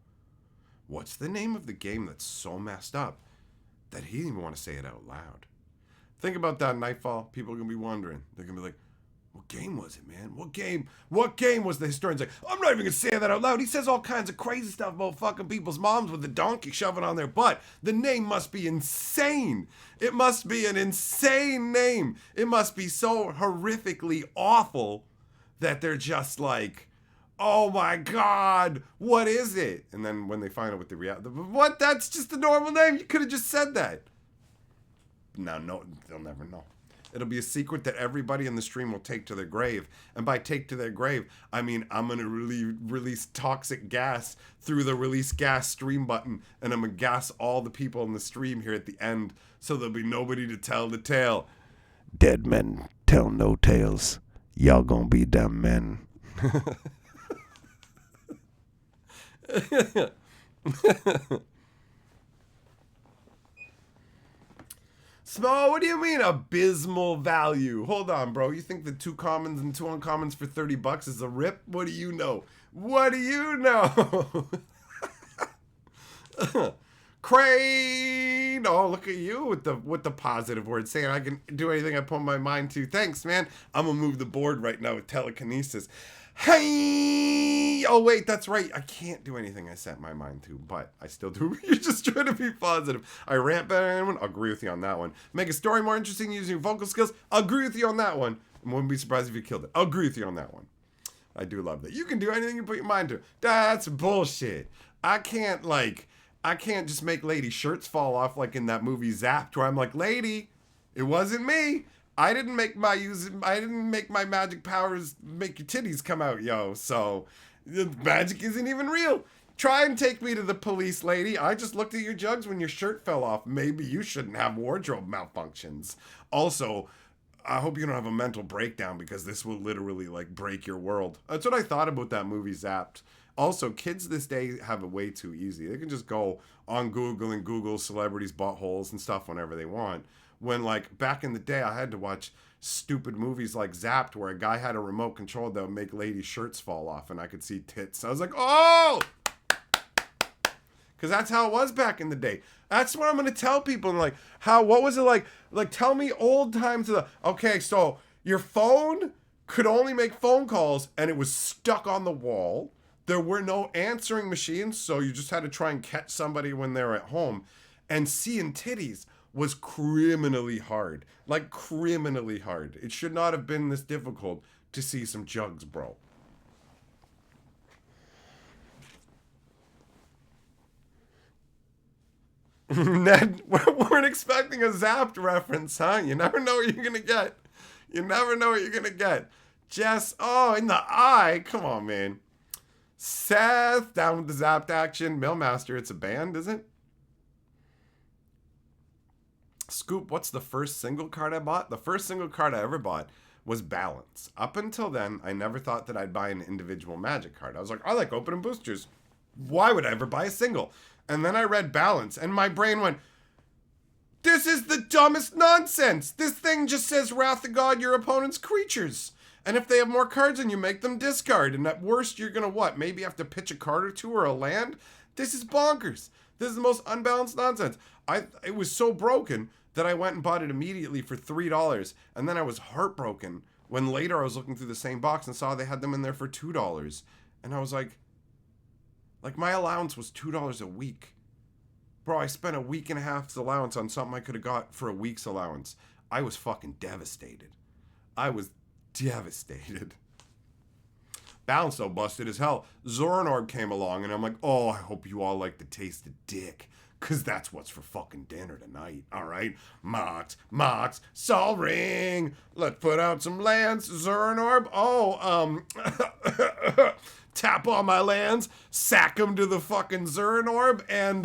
what's the name of the game that's so messed up that he didn't even want to say it out loud? Think about that, Nightfall. People are going to be wondering. They're going to be like, what game was it, man? What game was the historian's like, I'm not even going to say that out loud. He says all kinds of crazy stuff about fucking people's moms with the donkey shoving on their butt. The name must be insane. It must be an insane name. It must be so horrifically awful that they're just like, oh my God, what is it? And then when they find out what the reality, what? That's just the normal name. You could have just said that. No, they'll never know. It'll be a secret that everybody in the stream will take to their grave. And by take to their grave, I mean I'm going to release toxic gas through the release gas stream button. And I'm going to gas all the people in the stream here at the end. So there'll be nobody to tell the tale. Dead men tell no tales. Y'all gonna be dumb men. Small, what do you mean abysmal value? Hold on, bro. You think the 2 commons and 2 uncommons for $30 is a rip? What do you know? What do you know? Crane! Oh, look at you with the positive word, saying I can do anything I put my mind to. Thanks, man. I'm gonna move the board right now with telekinesis. Hey! Oh, wait, that's right. I can't do anything I set my mind to, but I still do. You're just trying to be positive. I rant better than anyone. I'll agree with you on that one. Make a story more interesting using your vocal skills. I'll agree with you on that one. I wouldn't be surprised if you killed it. I'll agree with you on that one. I do love that. You can do anything you put your mind to. That's bullshit. I can't just make lady shirts fall off like in that movie Zapped, where I'm like, lady, it wasn't me. I didn't make my magic powers make your titties come out, yo. So the magic isn't even real. Try and take me to the police, lady. I just looked at your jugs when your shirt fell off. Maybe you shouldn't have wardrobe malfunctions. Also, I hope you don't have a mental breakdown, because this will literally like break your world. That's what I thought about that movie Zapped. Also, kids this day have it way too easy. They can just go on Google and Google celebrities' buttholes and stuff whenever they want. When, like, back in the day, I had to watch stupid movies like Zapped, where a guy had a remote control that would make ladies' shirts fall off and I could see tits. I was like, oh! Because that's how it was back in the day. That's what I'm going to tell people. And like, what was it like? Like, tell me old times. Okay, so your phone could only make phone calls and it was stuck on the wall. There were no answering machines, so you just had to try and catch somebody when they were at home. And seeing titties was criminally hard. Like, criminally hard. It should not have been this difficult to see some jugs, bro. Ned, we weren't expecting a Zapped reference, huh? You never know what you're gonna get. You never know what you're gonna get. Jess, oh, in the eye. Come on, man. Seth, down with the Zapped action. Millmaster, it's a band, is it? Scoop, what's the first single card I bought? The first single card I ever bought was Balance. Up until then, I never thought that I'd buy an individual Magic card. I was like, I like opening boosters. Why would I ever buy a single? And then I read Balance, and my brain went, this is the dumbest nonsense. This thing just says Wrath of God, your opponent's creatures. And if they have more cards than you, make them discard. And at worst, you're going to what? Maybe have to pitch a card or two or a land? This is bonkers. This is the most unbalanced nonsense. It was so broken that I went and bought it immediately for $3. And then I was heartbroken when later I was looking through the same box and saw they had them in there for $2. And I was like my allowance was $2 a week. Bro, I spent a week and a half's allowance on something I could have got for a week's allowance. I was fucking devastated. I was devastated. Balance though busted as hell. Zoronorb came along and I'm like, oh, I hope you all like the taste of dick. Cause that's what's for fucking dinner tonight, alright? Mox, Sol Ring. Let's put out some lands. Zoronorb, tap all my lands, sack them to the fucking Zoronorb, and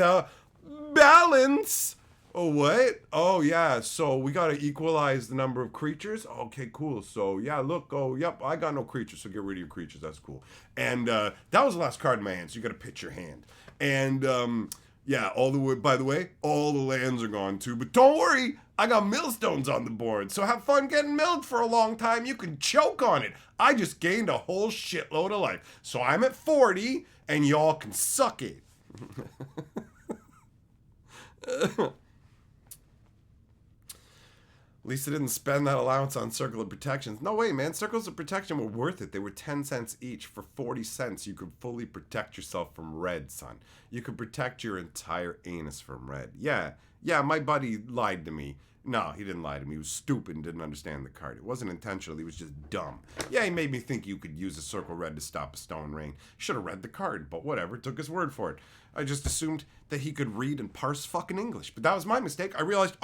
balance. Oh, what? Oh, yeah, so we gotta equalize the number of creatures? Okay, cool. So, yeah, look, yep, I got no creatures, so get rid of your creatures. That's cool. And that was the last card in my hand, so you gotta pitch your hand. And, yeah, by the way, all the lands are gone too, but don't worry, I got millstones on the board, so have fun getting milled for a long time. You can choke on it. I just gained a whole shitload of life. So I'm at 40, and y'all can suck it. At least I didn't spend that allowance on Circle of Protections. No way, man. Circles of Protection were worth it. They were 10 cents each. For 40 cents, you could fully protect yourself from red, son. You could protect your entire anus from red. Yeah, my buddy lied to me. No, he didn't lie to me. He was stupid and didn't understand the card. It wasn't intentional. He was just dumb. Yeah, he made me think you could use a circle red to stop a stone rain. Should have read the card, but whatever. Took his word for it. I just assumed that he could read and parse fucking English. But that was my mistake. I realized,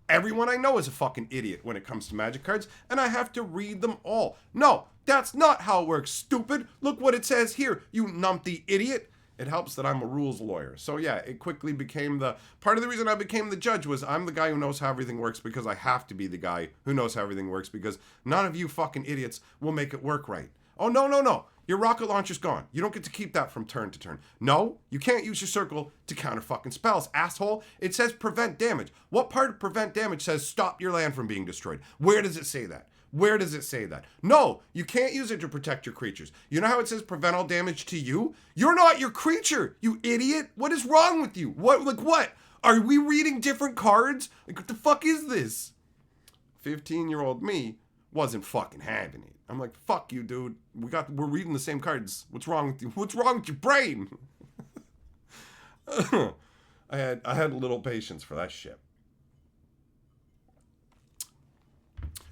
everyone I know is a fucking idiot when it comes to Magic cards, and I have to read them all. No, that's not how it works, stupid. Look what it says here, you numpty idiot. It helps that I'm a rules lawyer. So yeah, it quickly became part of the reason I became the judge was I'm the guy who knows how everything works because I have to be the guy who knows how everything works because none of you fucking idiots will make it work right. Oh, no, no, no. Your rocket launcher's gone. You don't get to keep that from turn to turn. No, you can't use your circle to counter fucking spells, asshole. It says prevent damage. What part of prevent damage says stop your land from being destroyed? Where does it say that? Where does it say that? No, you can't use it to protect your creatures. You know how it says prevent all damage to you? You're not your creature, you idiot. What is wrong with you? What? Are we reading different cards? Like, what the fuck is this? 15-year-old me wasn't fucking having it. I'm like, fuck you, dude. We're reading the same cards. What's wrong with you? What's wrong with your brain? I had little patience for that shit.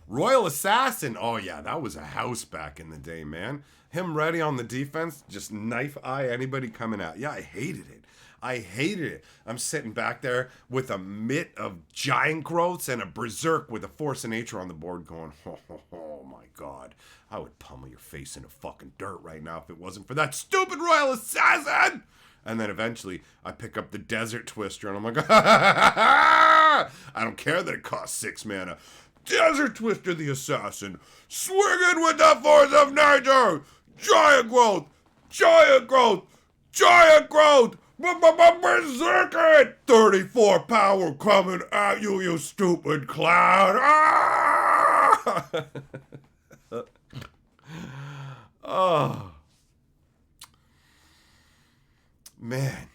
Royal Assassin. Oh yeah, that was a house back in the day, man. Him ready on the defense, just knife eye anybody coming out. Yeah, I hated it. I hated it. I'm sitting back there with a mitt of giant growths and a berserk with a force of nature on the board going, oh my god. I would pummel your face into fucking dirt right now if it wasn't for that stupid Royal Assassin! And then eventually I pick up the Desert Twister and I'm like, I don't care that it costs 6 mana. Desert Twister the Assassin, swinging with the force of nature! Giant growth! Giant growth! Giant growth! Berserk it! 34 power coming at you, you stupid clown! Ah! Oh. Man.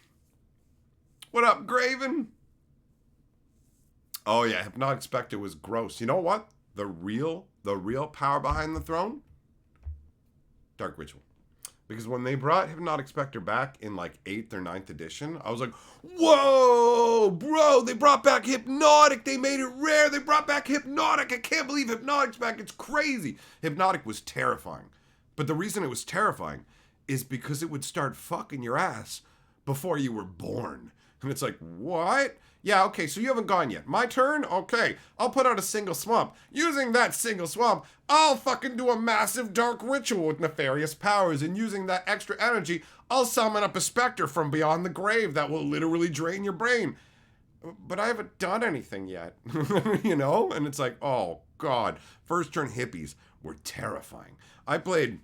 What up, Graven? Oh yeah, Hypnotic Spectre was gross. You know what? The real power behind the throne? Dark Ritual. Because when they brought Hypnotic Spectre back in like 8th or 9th edition, I was like, whoa, bro, they brought back Hypnotic. They made it rare. They brought back Hypnotic. I can't believe Hypnotic's back. It's crazy. Hypnotic was terrifying. But the reason it was terrifying is because it would start fucking your ass before you were born. And it's like, what? Yeah, okay, so you haven't gone yet. My turn? Okay, I'll put out a single swamp. Using that single swamp, I'll fucking do a massive dark ritual with nefarious powers. And using that extra energy, I'll summon up a specter from beyond the grave that will literally drain your brain. But I haven't done anything yet, you know? And it's like, oh, God. First turn hippies were terrifying. I played,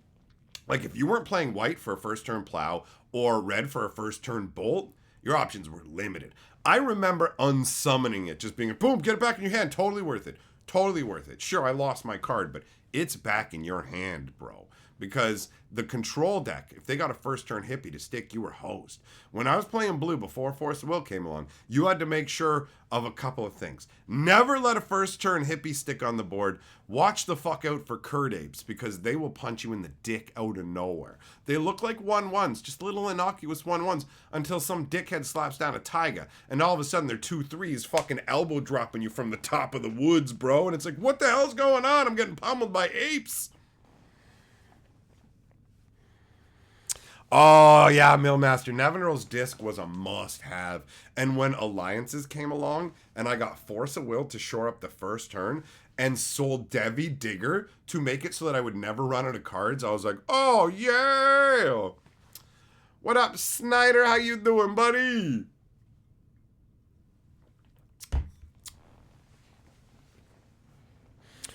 like, if you weren't playing white for a first turn plow or red for a first turn bolt, your options were limited. I remember unsummoning it, just being, boom, get it back in your hand. Totally worth it. Totally worth it. Sure, I lost my card, but it's back in your hand, bro. Because the control deck, if they got a first turn hippie to stick, you were hosed. When I was playing blue before Force of Will came along, you had to make sure of a couple of things. Never let a first turn hippie stick on the board. Watch the fuck out for Curd Apes, because they will punch you in the dick out of nowhere. They look like 1/1s, just little innocuous 1/1s, until some dickhead slaps down a Taiga, and all of a sudden they're 2/3s fucking elbow dropping you from the top of the woods, bro. And it's like, what the hell's going on? I'm getting pummeled by apes. Oh, yeah, Millmaster. Nevinyrral's Disc was a must-have. And when Alliances came along, and I got Force of Will to shore up the first turn, and sold Devi Digger to make it so that I would never run out of cards, I was like, oh, yeah! What up, Snyder? How you doing, buddy?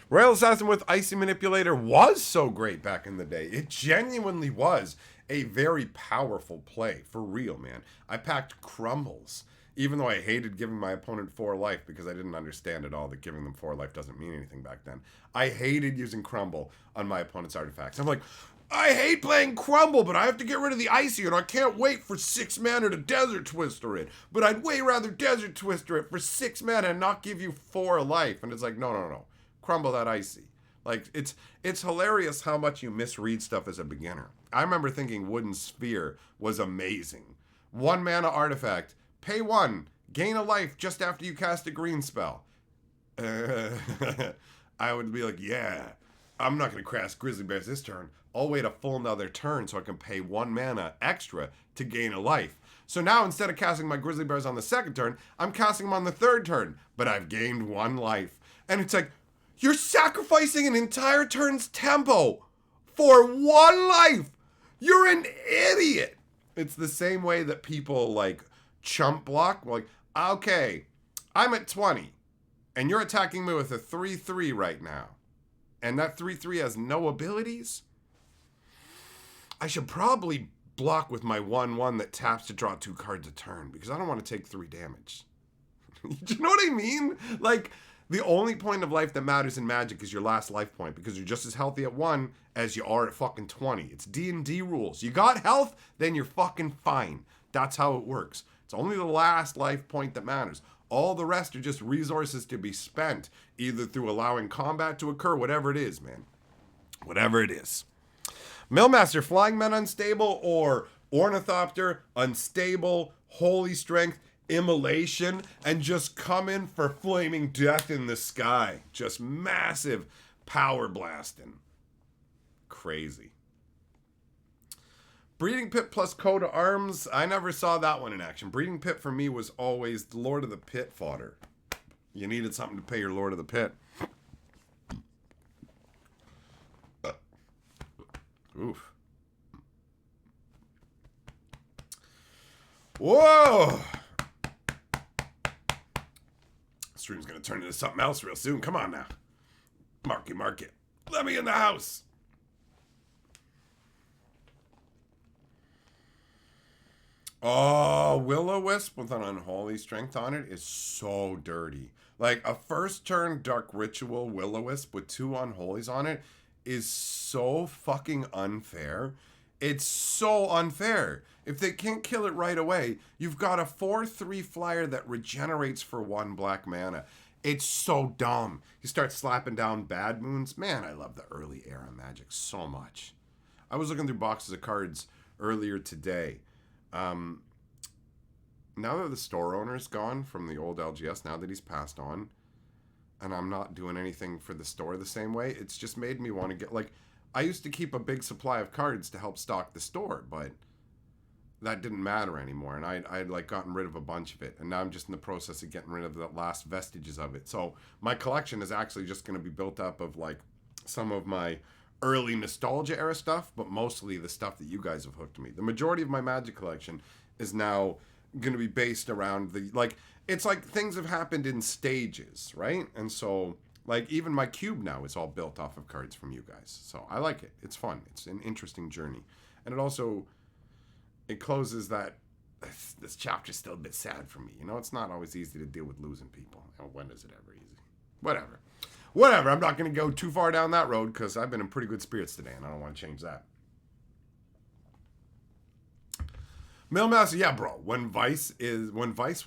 Royal Assassin with Icy Manipulator was so great back in the day. It genuinely was a very powerful play, for real, man. I packed Crumbles, even though I hated giving my opponent 4 life because I didn't understand at all that giving them 4 life doesn't mean anything back then. I hated using Crumble on my opponent's artifacts. I'm like, I hate playing Crumble, but I have to get rid of the Icy, and I can't wait for 6 mana to Desert Twister it. But I'd way rather Desert Twister it for 6 mana and not give you 4 life. And it's like, no. Crumble that Icy. Like, it's hilarious how much you misread stuff as a beginner. I remember thinking Wooden Sphere was amazing. 1 mana artifact, pay 1, gain a life just after you cast a green spell. I would be like, yeah, I'm not going to cast Grizzly Bears this turn. I'll wait a full another turn so I can pay 1 mana extra to gain a life. So now instead of casting my Grizzly Bears on the 2nd turn, I'm casting them on the 3rd turn, but I've gained 1 life. And it's like, you're sacrificing an entire turn's tempo for 1 life. You're an idiot. It's the same way that people like chump block. Like, okay, I'm at 20 and you're attacking me with a 3/3 right now. And that 3/3 has no abilities. I should probably block with my 1/1 that taps to draw 2 cards a turn, because I don't want to take 3 damage. You know what I mean? Like, the only point of life that matters in Magic is your last life point, because you're just as healthy at 1 as you are at fucking 20. It's D&D rules. You got health, then you're fucking fine. That's how it works. It's only the last life point that matters. All the rest are just resources to be spent, either through allowing combat to occur, whatever it is, man. Whatever it is. Millmaster, Flying Men unstable, or Ornithopter unstable, Holy Strength, Immolation, and just come in for flaming death in the sky. Just massive power blasting. Crazy. Breeding Pit plus Coat of Arms. I never saw that one in action. Breeding Pit for me was always Lord of the Pit fodder. You needed something to pay your Lord of the Pit. Oof. Whoa! Stream's gonna turn into something else real soon. Come on now. Mark it. Let me in the house. Oh, Will-O-Wisp with an Unholy Strength on it is so dirty. Like, a first turn Dark Ritual Will-O-Wisp with 2 Unholies on it is so fucking unfair. It's so unfair. If they can't kill it right away, you've got a 4/3 flyer that regenerates for 1 black mana. It's so dumb. You start slapping down Bad Moons. Man, I love the early era Magic so much. I was looking through boxes of cards earlier today. Now that the store owner's gone from the old LGS, now that he's passed on, and I'm not doing anything for the store the same way, it's just made me want to get, like, I used to keep a big supply of cards to help stock the store, but that didn't matter anymore, and I'd like gotten rid of a bunch of it, and now I'm just in the process of getting rid of the last vestiges of it. So my collection is actually just going to be built up of, like, some of my early nostalgia era stuff, but mostly the stuff that you guys have hooked me. The majority of my Magic collection is now going to be based around the, like, it's like things have happened in stages, right? And so, like, even my cube now is all built off of cards from you guys. So I like it. It's fun. It's an interesting journey. And it also, it closes that, this chapter's still a bit sad for me. You know, it's not always easy to deal with losing people. You know, when is it ever easy? Whatever. I'm not going to go too far down that road, because I've been in pretty good spirits today, and I don't want to change that. Millmaster, yeah, bro. When Vice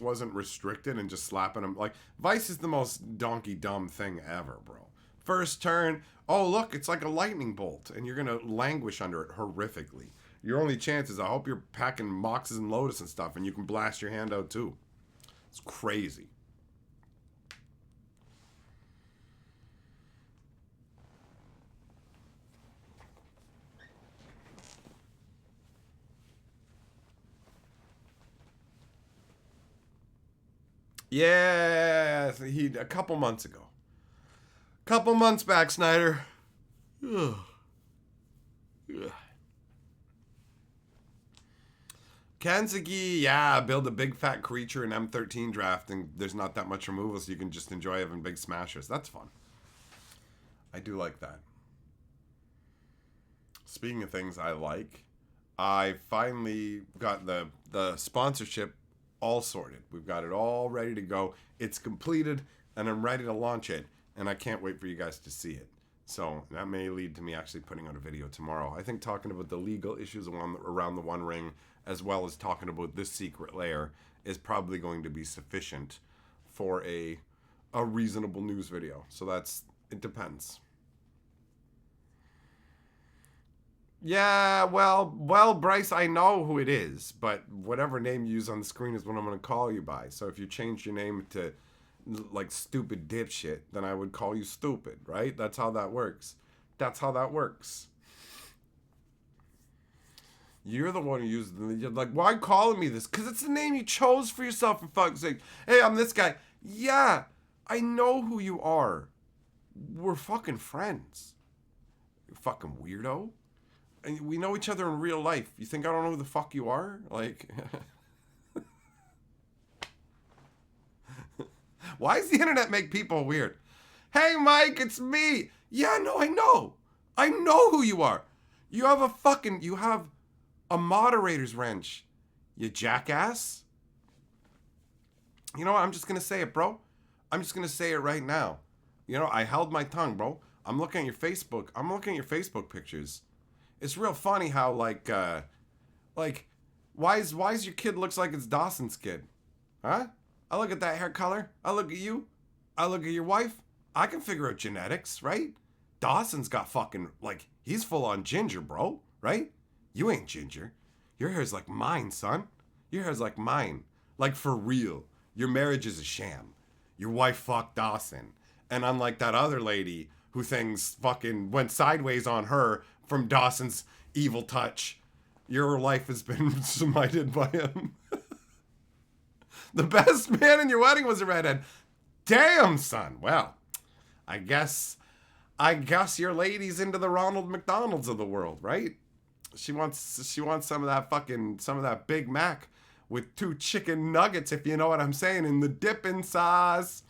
wasn't restricted and just slapping them, like, Vice is the most donkey dumb thing ever, bro. First turn, oh look, it's like a lightning bolt, and you're gonna languish under it horrifically. Your only chance is, I hope you're packing Moxes and Lotus and stuff, and you can blast your hand out too. It's crazy. Yeah, a couple months ago. Couple months back, Snyder. Ugh. Ugh. Kanzaki, yeah, build a big fat creature in M13 draft, and there's not that much removal, so you can just enjoy having big smashers. That's fun. I do like that. Speaking of things I like, I finally got the sponsorship all sorted. We've got it all ready to go. It's completed, and I'm ready to launch it, and I can't wait for you guys to see it. So that may lead to me actually putting out a video tomorrow. I think talking about the legal issues around the One Ring, as well as talking about this secret lair, is probably going to be sufficient for a reasonable news video. So it depends. Yeah, well, Bryce, I know who it is, but whatever name you use on the screen is what I'm going to call you by. So if you change your name to, like, stupid dipshit, then I would call you stupid, right? That's how that works. That's how that works. You're the one who used them. You're like, why calling me this? Because it's the name you chose for yourself, for fuck's sake. Hey, I'm this guy. Yeah, I know who you are. We're fucking friends. You fucking weirdo. And we know each other in real life. You think I don't know who the fuck you are? Like, why does the internet make people weird? Hey, Mike, it's me. Yeah, no, I know. I know who you are. You have a moderator's wrench, you jackass. You know what? I'm just going to say it, bro. I'm just going to say it right now. You know, I held my tongue, bro. I'm looking at your Facebook. I'm looking at your Facebook pictures. It's real funny how, why is your kid looks like it's Dawson's kid? Huh? I look at that hair color. I look at you. I look at your wife. I can figure out genetics, right? Dawson's got fucking, he's full on ginger, bro, right? You ain't ginger. Your hair's like mine, son. Your hair's like mine. Like, for real. Your marriage is a sham. Your wife fucked Dawson. And unlike that other lady who things fucking went sideways on her from Dawson's evil touch, your life has been smited by him. The best man in your wedding was a redhead. Damn, son. Well, I guess your lady's into the Ronald McDonald's of the world, right? She wants some of that Big Mac with 2 chicken nuggets, if you know what I'm saying, in the dipping sauce.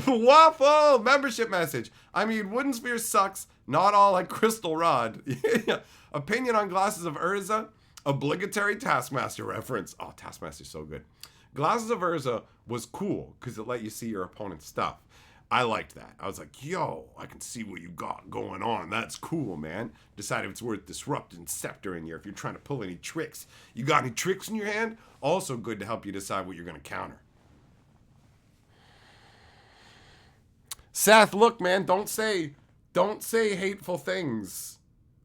Waffle membership message. I mean, Wooden Sphere sucks. Not all like Crystal Rod. Opinion on Glasses of Urza. Obligatory Taskmaster reference. Oh, Taskmaster's so good. Glasses of Urza was cool because it let you see your opponent's stuff. I liked that. I was like, yo, I can see what you got going on. That's cool, man. Decide if it's worth disrupting Scepter in here if you're trying to pull any tricks. You got any tricks in your hand? Also good to help you decide what you're going to counter. Seth, look, man, don't say hateful things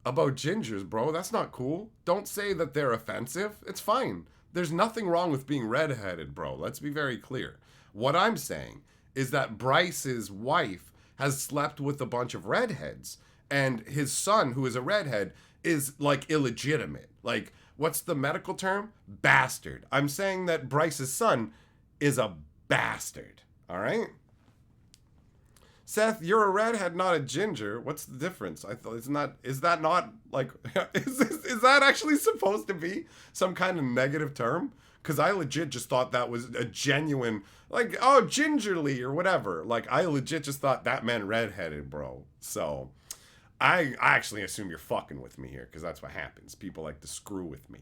about gingers, bro. That's not cool. Don't say that they're offensive. It's fine. There's nothing wrong with being redheaded, bro. Let's be very clear. What I'm saying is that Bryce's wife has slept with a bunch of redheads, and his son, who is a redhead, is, illegitimate. What's the medical term? Bastard. I'm saying that Bryce's son is a bastard, all right? Seth, you're a redhead, not a ginger. What's the difference? I thought is that not is that actually supposed to be some kind of negative term? Because I legit just thought that was a genuine, gingerly or whatever. I legit just thought that meant redheaded, bro. So I actually assume you're fucking with me here, because that's what happens. People like to screw with me.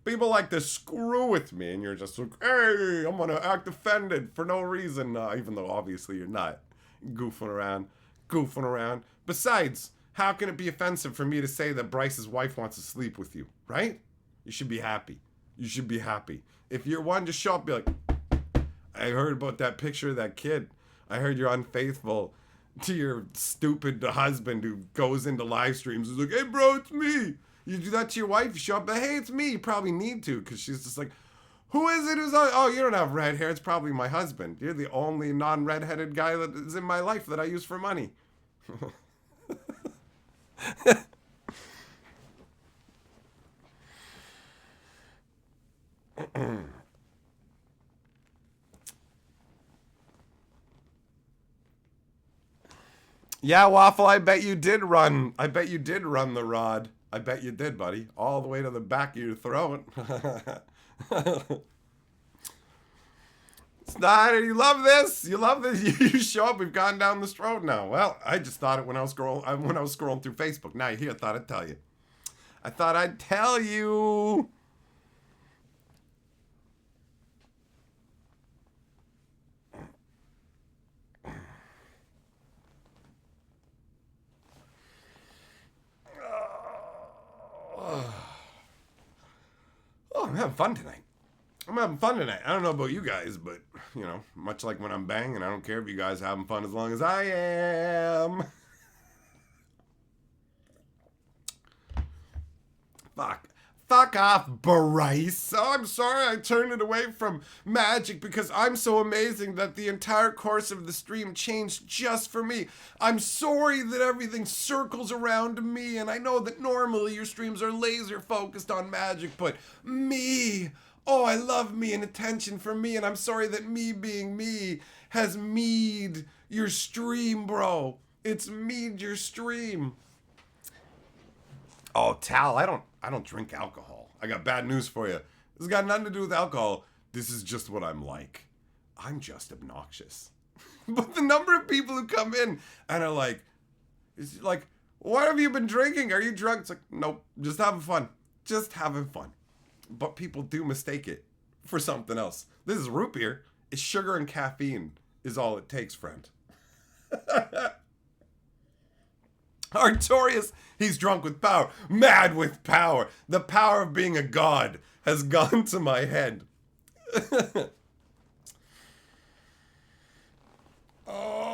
People like to screw with me, and you're just like, hey, I'm gonna act offended for no reason, even though obviously you're not. Goofing around. Besides, how can it be offensive for me to say that Bryce's wife wants to sleep with you, right? You should be happy. If you're one, just show up and be like, I heard about that picture of that kid. I heard you're unfaithful to your stupid husband who goes into live streams and is like, hey, bro, it's me. You do that to your wife, you show up, hey, it's me. You probably need to, because she's just like, who is it who's you don't have red hair. It's probably my husband. You're the only non-redheaded guy that is in my life that I use for money. Yeah, Waffle, I bet you did run the rod. I bet you did, buddy. All the way to the back of your throat. It's not, you love this. You show up. We've gone down this road now. Well, I just thought it when I was scrolling through Facebook. Now you're here. I thought I'd tell you. Oh, I'm having fun tonight. I don't know about you guys, but, much like when I'm banging, I don't care if you guys are having fun as long as I am. Fuck off, Bryce. Oh, I'm sorry I turned it away from Magic because I'm so amazing that the entire course of the stream changed just for me. I'm sorry that everything circles around me, and I know that normally your streams are laser focused on Magic, but me, oh, I love me and attention for me, and I'm sorry that me being me has mead your stream, bro. It's mead your stream. Oh, Tal, I don't drink alcohol. I got bad news for you. This has got nothing to do with alcohol. This is just what I'm like. I'm just obnoxious. But the number of people who come in and are like, What have you been drinking? Are you drunk? It's like, nope, just having fun. Just having fun. But people do mistake it for something else. This is root beer. It's sugar and caffeine is all it takes, friend. Artorias, he's drunk with power. Mad with power. The power of being a god has gone to my head. Oh.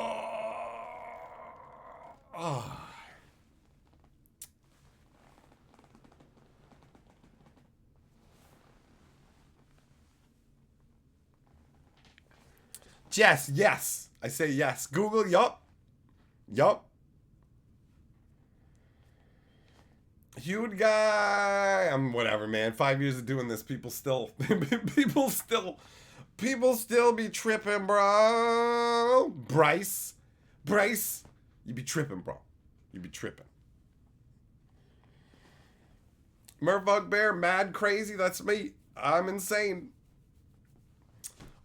Jess, yes. I say yes. Google, yup. Yup. Huge guy. I'm whatever, man. 5 years of doing this, people still be tripping, bro. Bryce, you be tripping, bro. You be tripping. Murphug Bear, mad crazy. That's me. I'm insane.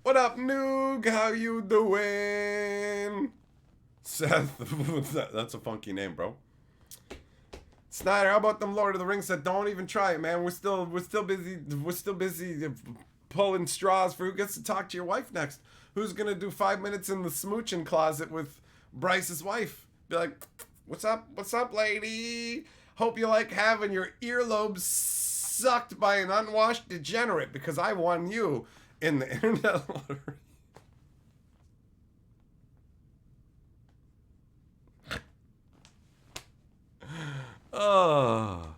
What up, Noog? How you doing? Seth, that's a funky name, bro. Snyder, how about them Lord of the Rings that don't even try it, man? We're still busy pulling straws for who gets to talk to your wife next. Who's gonna do 5 minutes in the smooching closet with Bryce's wife? Be like, what's up, lady? Hope you like having your earlobes sucked by an unwashed degenerate because I won you in the internet lottery. Oh.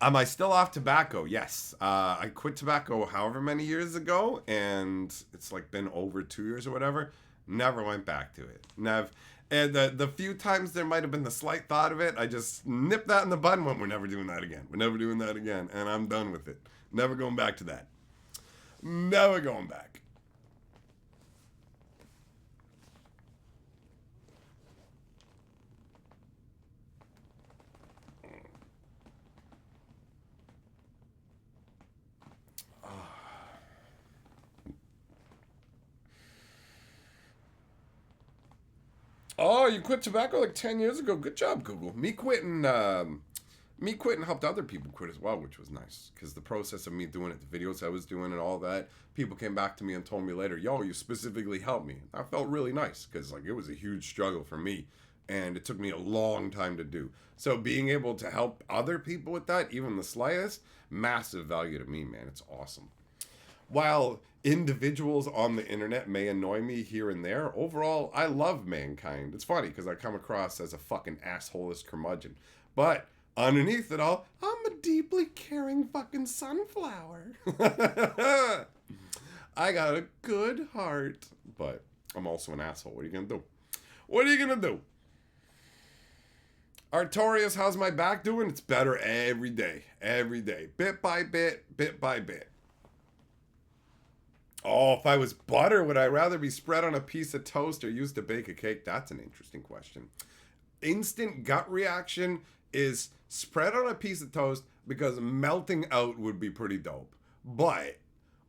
Am I still off tobacco? Yes. I quit tobacco however many years ago, and it's like been over 2 years or whatever. Never went back to it. And the few times there might have been the slight thought of it, I just nipped that in the bud and went, we're never doing that again. We're never doing that again. And I'm done with it. Never going back to that. Never going back. Oh, you quit tobacco like 10 years ago. Good job, Google. Me quitting helped other people quit as well, which was nice. Because the process of me doing it, the videos I was doing and all that, people came back to me and told me later, yo, you specifically helped me. I felt really nice because like it was a huge struggle for me. And it took me a long time to do. So being able to help other people with that, even the slightest, massive value to me, man. It's awesome. While individuals on the internet may annoy me here and there, overall, I love mankind. It's funny because I come across as a fucking assholeless curmudgeon. But underneath it all, I'm a deeply caring fucking sunflower. I got a good heart. But I'm also an asshole. What are you going to do? What are you going to do? Artorias, how's my back doing? It's better every day. Every day. Bit by bit, bit by bit. Oh, if I was butter, would I rather be spread on a piece of toast or used to bake a cake? That's an interesting question. Instant gut reaction is spread on a piece of toast because melting out would be pretty dope. But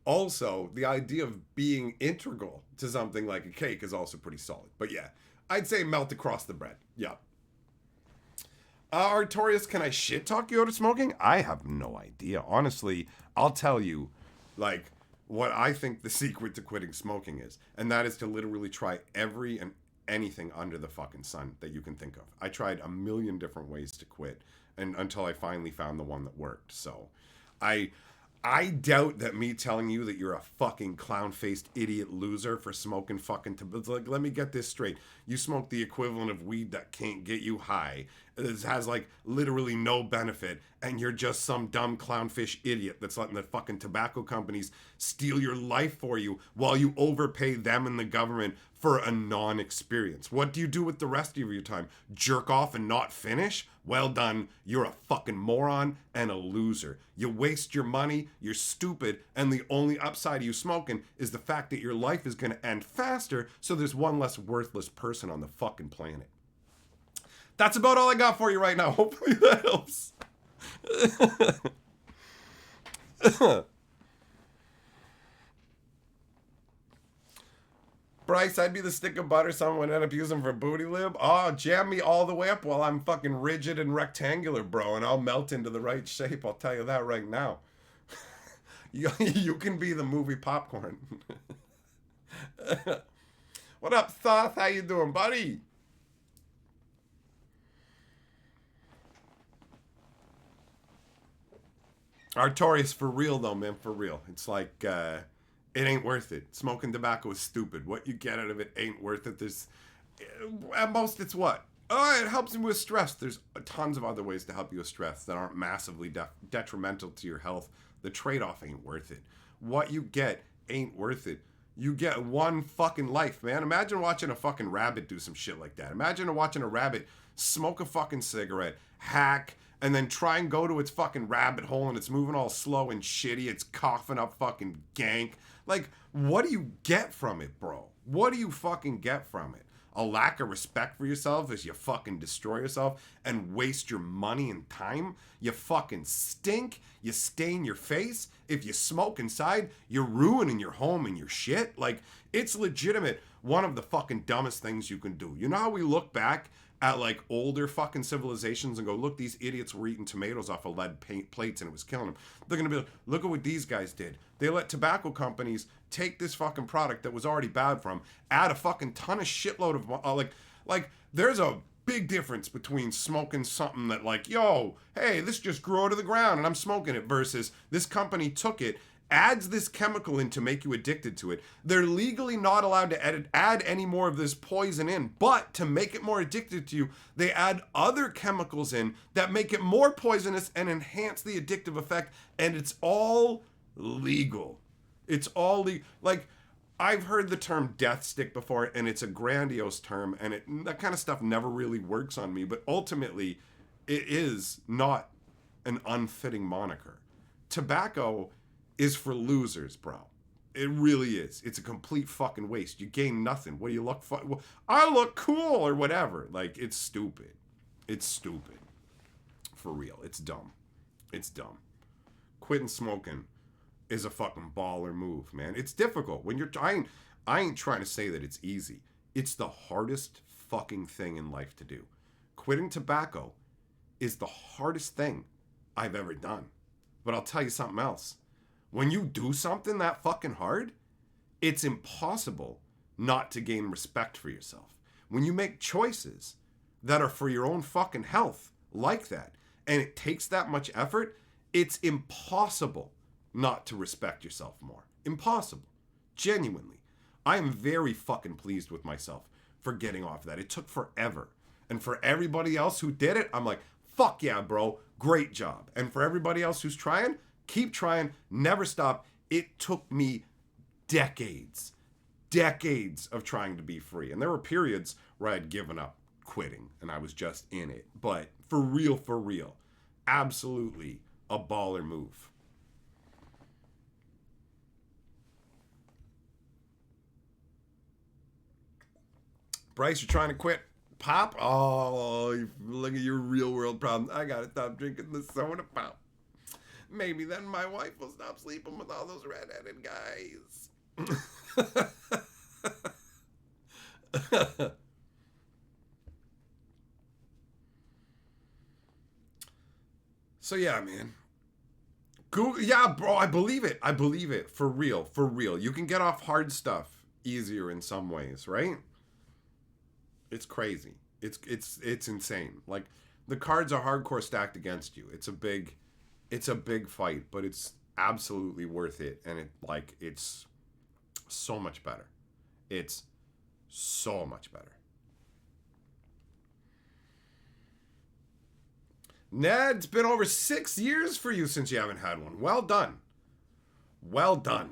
also, the idea of being integral to something like a cake is also pretty solid. But yeah, I'd say melt across the bread. Yep. Artorias, can I shit talk you out of smoking? I have no idea. Honestly, I'll tell you, like, what I think the secret to quitting smoking is, and that is to literally try every and anything under the fucking sun that you can think of. I tried a million different ways to quit, and until I finally found the one that worked. So, I doubt that me telling you that you're a fucking clown-faced idiot loser for smoking fucking tobacco. Like, let me get this straight. You smoke the equivalent of weed that can't get you high. It has, like, literally no benefit. And you're just some dumb clownfish idiot that's letting the fucking tobacco companies steal your life for you while you overpay them and the government for a non-experience. What do you do with the rest of your time? Jerk off and not finish? Well done. You're a fucking moron and a loser. You waste your money, you're stupid, and the only upside of you smoking is the fact that your life is going to end faster, so there's one less worthless person on the fucking planet. That's about all I got for you right now. Hopefully that helps. Bryce, I'd be the stick of butter someone would end up using for booty lube. Oh, jam me all the way up while I'm fucking rigid and rectangular, bro, and I'll melt into the right shape. I'll tell you that right now. You can be the movie popcorn. What up, Thoth? How you doing, buddy? Artorias, for real though, man, for real. It's like it ain't worth it. Smoking tobacco is stupid. What you get out of it ain't worth it. There's at most it's what? Oh, it helps you with stress. There's tons of other ways to help you with stress that aren't massively detrimental to your health. The trade-off ain't worth it. What you get ain't worth it. You get one fucking life, man. Imagine watching a fucking rabbit do some shit like that. Imagine watching a rabbit smoke a fucking cigarette, hack, and then try and go to its fucking rabbit hole and it's moving all slow and shitty. It's coughing up fucking gank. Like, what do you get from it, bro? What do you fucking get from it? A lack of respect for yourself as you fucking destroy yourself and waste your money and time? You fucking stink. You stain your face. If you smoke inside, you're ruining your home and your shit. Like, it's legitimate one of the fucking dumbest things you can do. You know how we look back at like older fucking civilizations and go, look, these idiots were eating tomatoes off of lead paint plates and it was killing them. They're gonna be like, look at what these guys did. They let tobacco companies take this fucking product that was already bad for them, add a fucking ton of shitload of like there's a big difference between smoking something that like, yo, hey, this just grew out of the ground and I'm smoking it, versus this company took it, adds this chemical in to make you addicted to it. They're legally not allowed to add any more of this poison in, but to make it more addicted to you, they add other chemicals in that make it more poisonous and enhance the addictive effect, and it's all legal. It's all legal. Like, I've heard the term death stick before, and it's a grandiose term, and that kind of stuff never really works on me, but ultimately, it is not an unfitting moniker. Tobacco is for losers, bro. It really is. It's a complete fucking waste. You gain nothing. What do you look for? Well, I look cool or whatever. Like, it's stupid. It's stupid. For real. It's dumb. It's dumb. Quitting smoking is a fucking baller move, man. It's difficult. When you're trying, I ain't trying to say that it's easy. It's the hardest fucking thing in life to do. Quitting tobacco is the hardest thing I've ever done. But I'll tell you something else. When you do something that fucking hard, it's impossible not to gain respect for yourself. When you make choices that are for your own fucking health like that, and it takes that much effort, it's impossible not to respect yourself more. Impossible. Genuinely. I am very fucking pleased with myself for getting off that. It took forever. And for everybody else who did it, I'm like, fuck yeah, bro. Great job. And for everybody else who's trying, keep trying, never stop. It took me decades of trying to be free. And there were periods where I'd given up quitting and I was just in it. But for real, absolutely a baller move. Bryce, you're trying to quit pop? Oh, look at your real world problem. I gotta stop drinking the soda pop. Maybe then my wife will stop sleeping with all those redheaded guys. So yeah, man. Google, yeah, bro, I believe it. I believe it. For real. You can get off hard stuff easier in some ways, right? It's crazy. It's insane. Like, the cards are hardcore stacked against you. It's a big fight, but it's absolutely worth it, and it's so much better. It's so much better. Ned, it's been over 6 years for you since you haven't had one. Well done. Well done.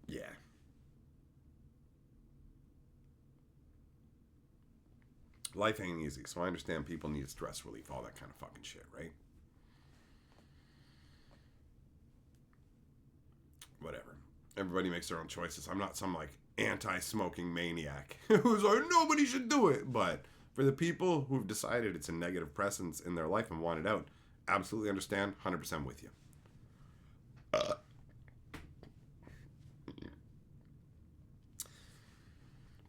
Yeah. Life ain't easy, so I understand people need stress relief, all that kind of fucking shit, right? Whatever. Everybody makes their own choices. I'm not some, like, anti-smoking maniac who's like, nobody should do it. But for the people who've decided it's a negative presence in their life and want it out, absolutely understand, 100% with you.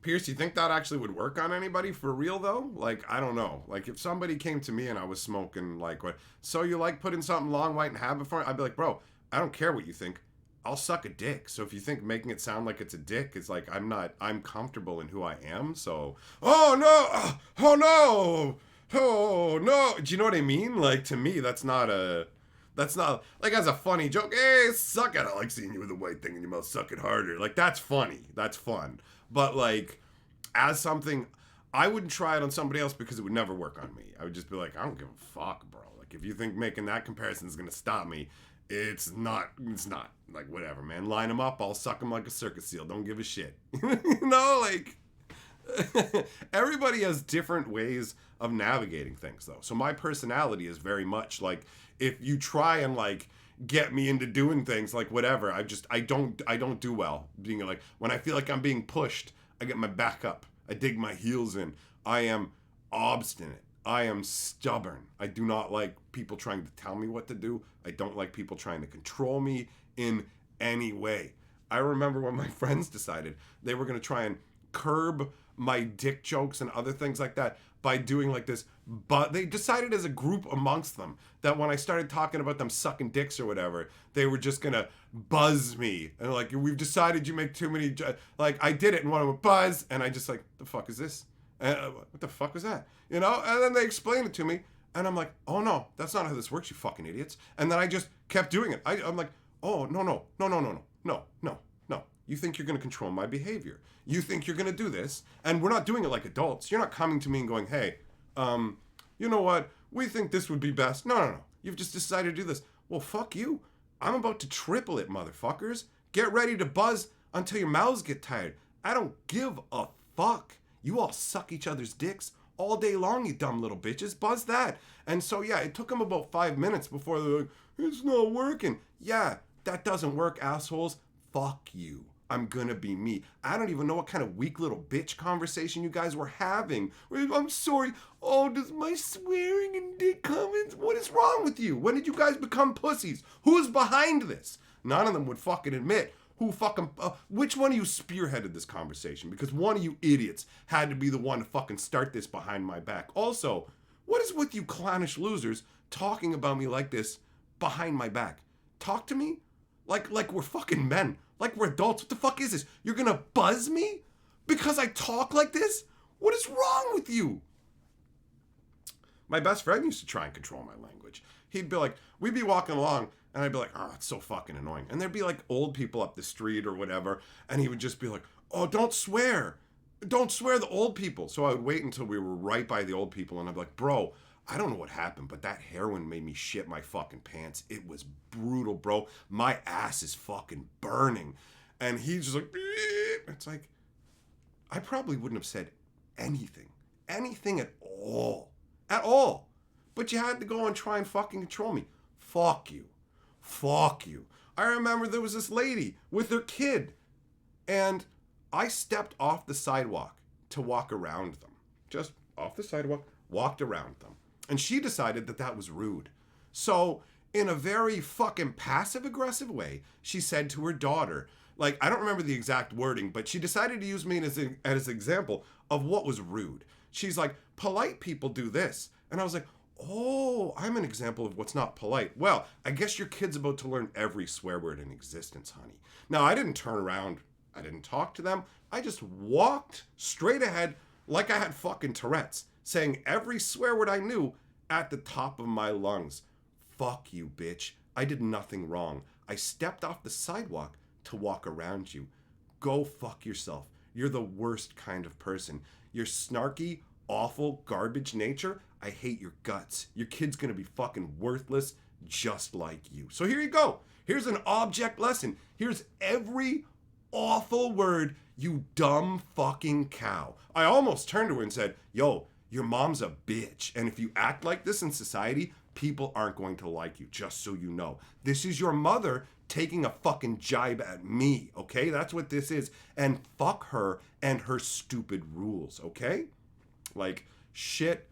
Pierce, you think that actually would work on anybody for real though? Like, I don't know. Like, if somebody came to me and I was smoking, like, what? So you like putting something long, white, and habit for it? I'd be like, bro, I don't care what you think. I'll suck a dick. So if you think making it sound like it's a dick is like, I'm comfortable in who I am. So, oh no, oh no, oh no. Do you know what I mean? Like, to me, that's not, like, as a funny joke. Hey, suck it. I like seeing you with a white thing in your mouth. Suck it harder. Like, that's funny. That's fun. But, like, as something, I wouldn't try it on somebody else because it would never work on me. I would just be like, I don't give a fuck, bro. Like, if you think making that comparison is going to stop me, it's not. Like, whatever, man. Line them up. I'll suck them like a circus seal. Don't give a shit. You know, like, everybody has different ways of navigating things, though. So my personality is very much like, if you try and, like, get me into doing things, like, whatever, I don't do well being like, when I feel like I'm being pushed, I get my back up, I dig my heels in. I am obstinate, I am stubborn. I do not like people trying to tell me what to do. I don't like people trying to control me in any way. I remember when my friends decided they were going to try and curb my dick jokes and other things like that by doing like this, but they decided as a group amongst them that when I started talking about them sucking dicks or whatever, they were just gonna buzz me and like, we've decided you make too many like, I did it and one of them would buzz and I just like, the fuck is this? What the fuck was that? You know? And then they explained it to me and I'm like, oh no, that's not how this works, you fucking idiots. And then I just kept doing it. I'm like, oh no. You think you're gonna control my behavior. You think you're going to do this, and we're not doing it like adults. You're not coming to me and going, hey, you know what? We think this would be best. No. You've just decided to do this. Well, fuck you. I'm about to triple it, motherfuckers. Get ready to buzz until your mouths get tired. I don't give a fuck. You all suck each other's dicks all day long, you dumb little bitches. Buzz that. And so, yeah, it took them about 5 minutes before they're like, it's not working. Yeah, that doesn't work, assholes. Fuck you. I'm gonna be me. I don't even know what kind of weak little bitch conversation you guys were having. I'm sorry. Oh, does my swearing and dick comments? What is wrong with you? When did you guys become pussies? Who's behind this? None of them would fucking admit which one of you spearheaded this conversation? Because one of you idiots had to be the one to fucking start this behind my back. Also, what is with you clownish losers talking about me like this behind my back? Talk to me like we're fucking men. Like we're adults. What the fuck is this? You're gonna buzz me? Because I talk like this? What is wrong with you? My best friend used to try and control my language. He'd be like, we'd be walking along, and I'd be like, oh, it's so fucking annoying. And there'd be like old people up the street or whatever, and he would just be like, oh, don't swear. Don't swear, the old people. So I would wait until we were right by the old people, and I'd be like, bro, I don't know what happened, but that heroin made me shit my fucking pants. It was brutal, bro. My ass is fucking burning. And he's just like, beep. It's like, I probably wouldn't have said anything at all. But you had to go and try and fucking control me. Fuck you. I remember there was this lady with her kid, and I stepped off the sidewalk to walk around them. Just off the sidewalk, walked around them. And she decided that that was rude. So, in a very fucking passive-aggressive way, she said to her daughter, like, I don't remember the exact wording, but she decided to use me as an example of what was rude. She's like, polite people do this. And I was like, oh, I'm an example of what's not polite. Well, I guess your kid's about to learn every swear word in existence, honey. Now, I didn't turn around. I didn't talk to them. I just walked straight ahead like I had fucking Tourette's, saying every swear word I knew at the top of my lungs. Fuck you, bitch. I did nothing wrong. I stepped off the sidewalk to walk around you. Go fuck yourself. You're the worst kind of person. Your snarky, awful, garbage nature, I hate your guts. Your kid's gonna be fucking worthless just like you. So here you go. Here's an object lesson. Here's every awful word, you dumb fucking cow. I almost turned to her and said, yo, your mom's a bitch. And if you act like this in society, people aren't going to like you, just so you know. This is your mother taking a fucking jibe at me, okay? That's what this is. And fuck her and her stupid rules, okay? Like, shit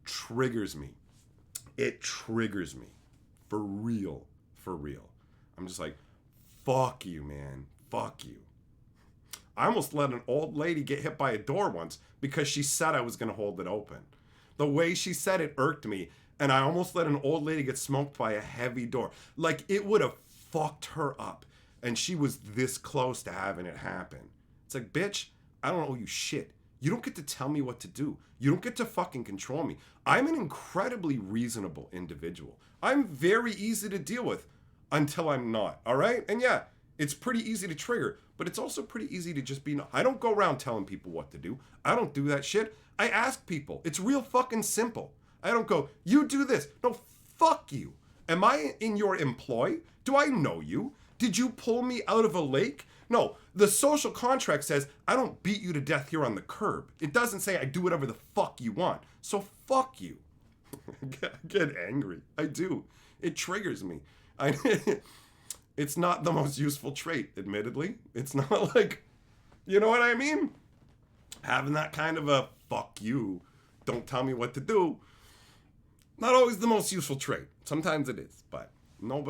triggers me. It triggers me. For real. I'm just like, fuck you, man. Fuck you. I almost let an old lady get hit by a door once because she said I was going to hold it open. The way she said it irked me, and I almost let an old lady get smoked by a heavy door. Like, it would have fucked her up, and she was this close to having it happen. It's like, bitch, I don't owe you shit. You don't get to tell me what to do. You don't get to fucking control me. I'm an incredibly reasonable individual. I'm very easy to deal with until I'm not, all right? And yeah, it's pretty easy to trigger, but it's also pretty easy to just be not. I don't go around telling people what to do. I don't do that shit. I ask people. It's real fucking simple. I don't go, you do this. No, fuck you. Am I in your employ? Do I know you? Did you pull me out of a lake? No, the social contract says I don't beat you to death here on the curb. It doesn't say I do whatever the fuck you want. So fuck you. I get angry. I do. It triggers me. It's not the most useful trait, admittedly. It's not like, you know what I mean? Having that kind of a fuck you, don't tell me what to do, not always the most useful trait. Sometimes it is, but no,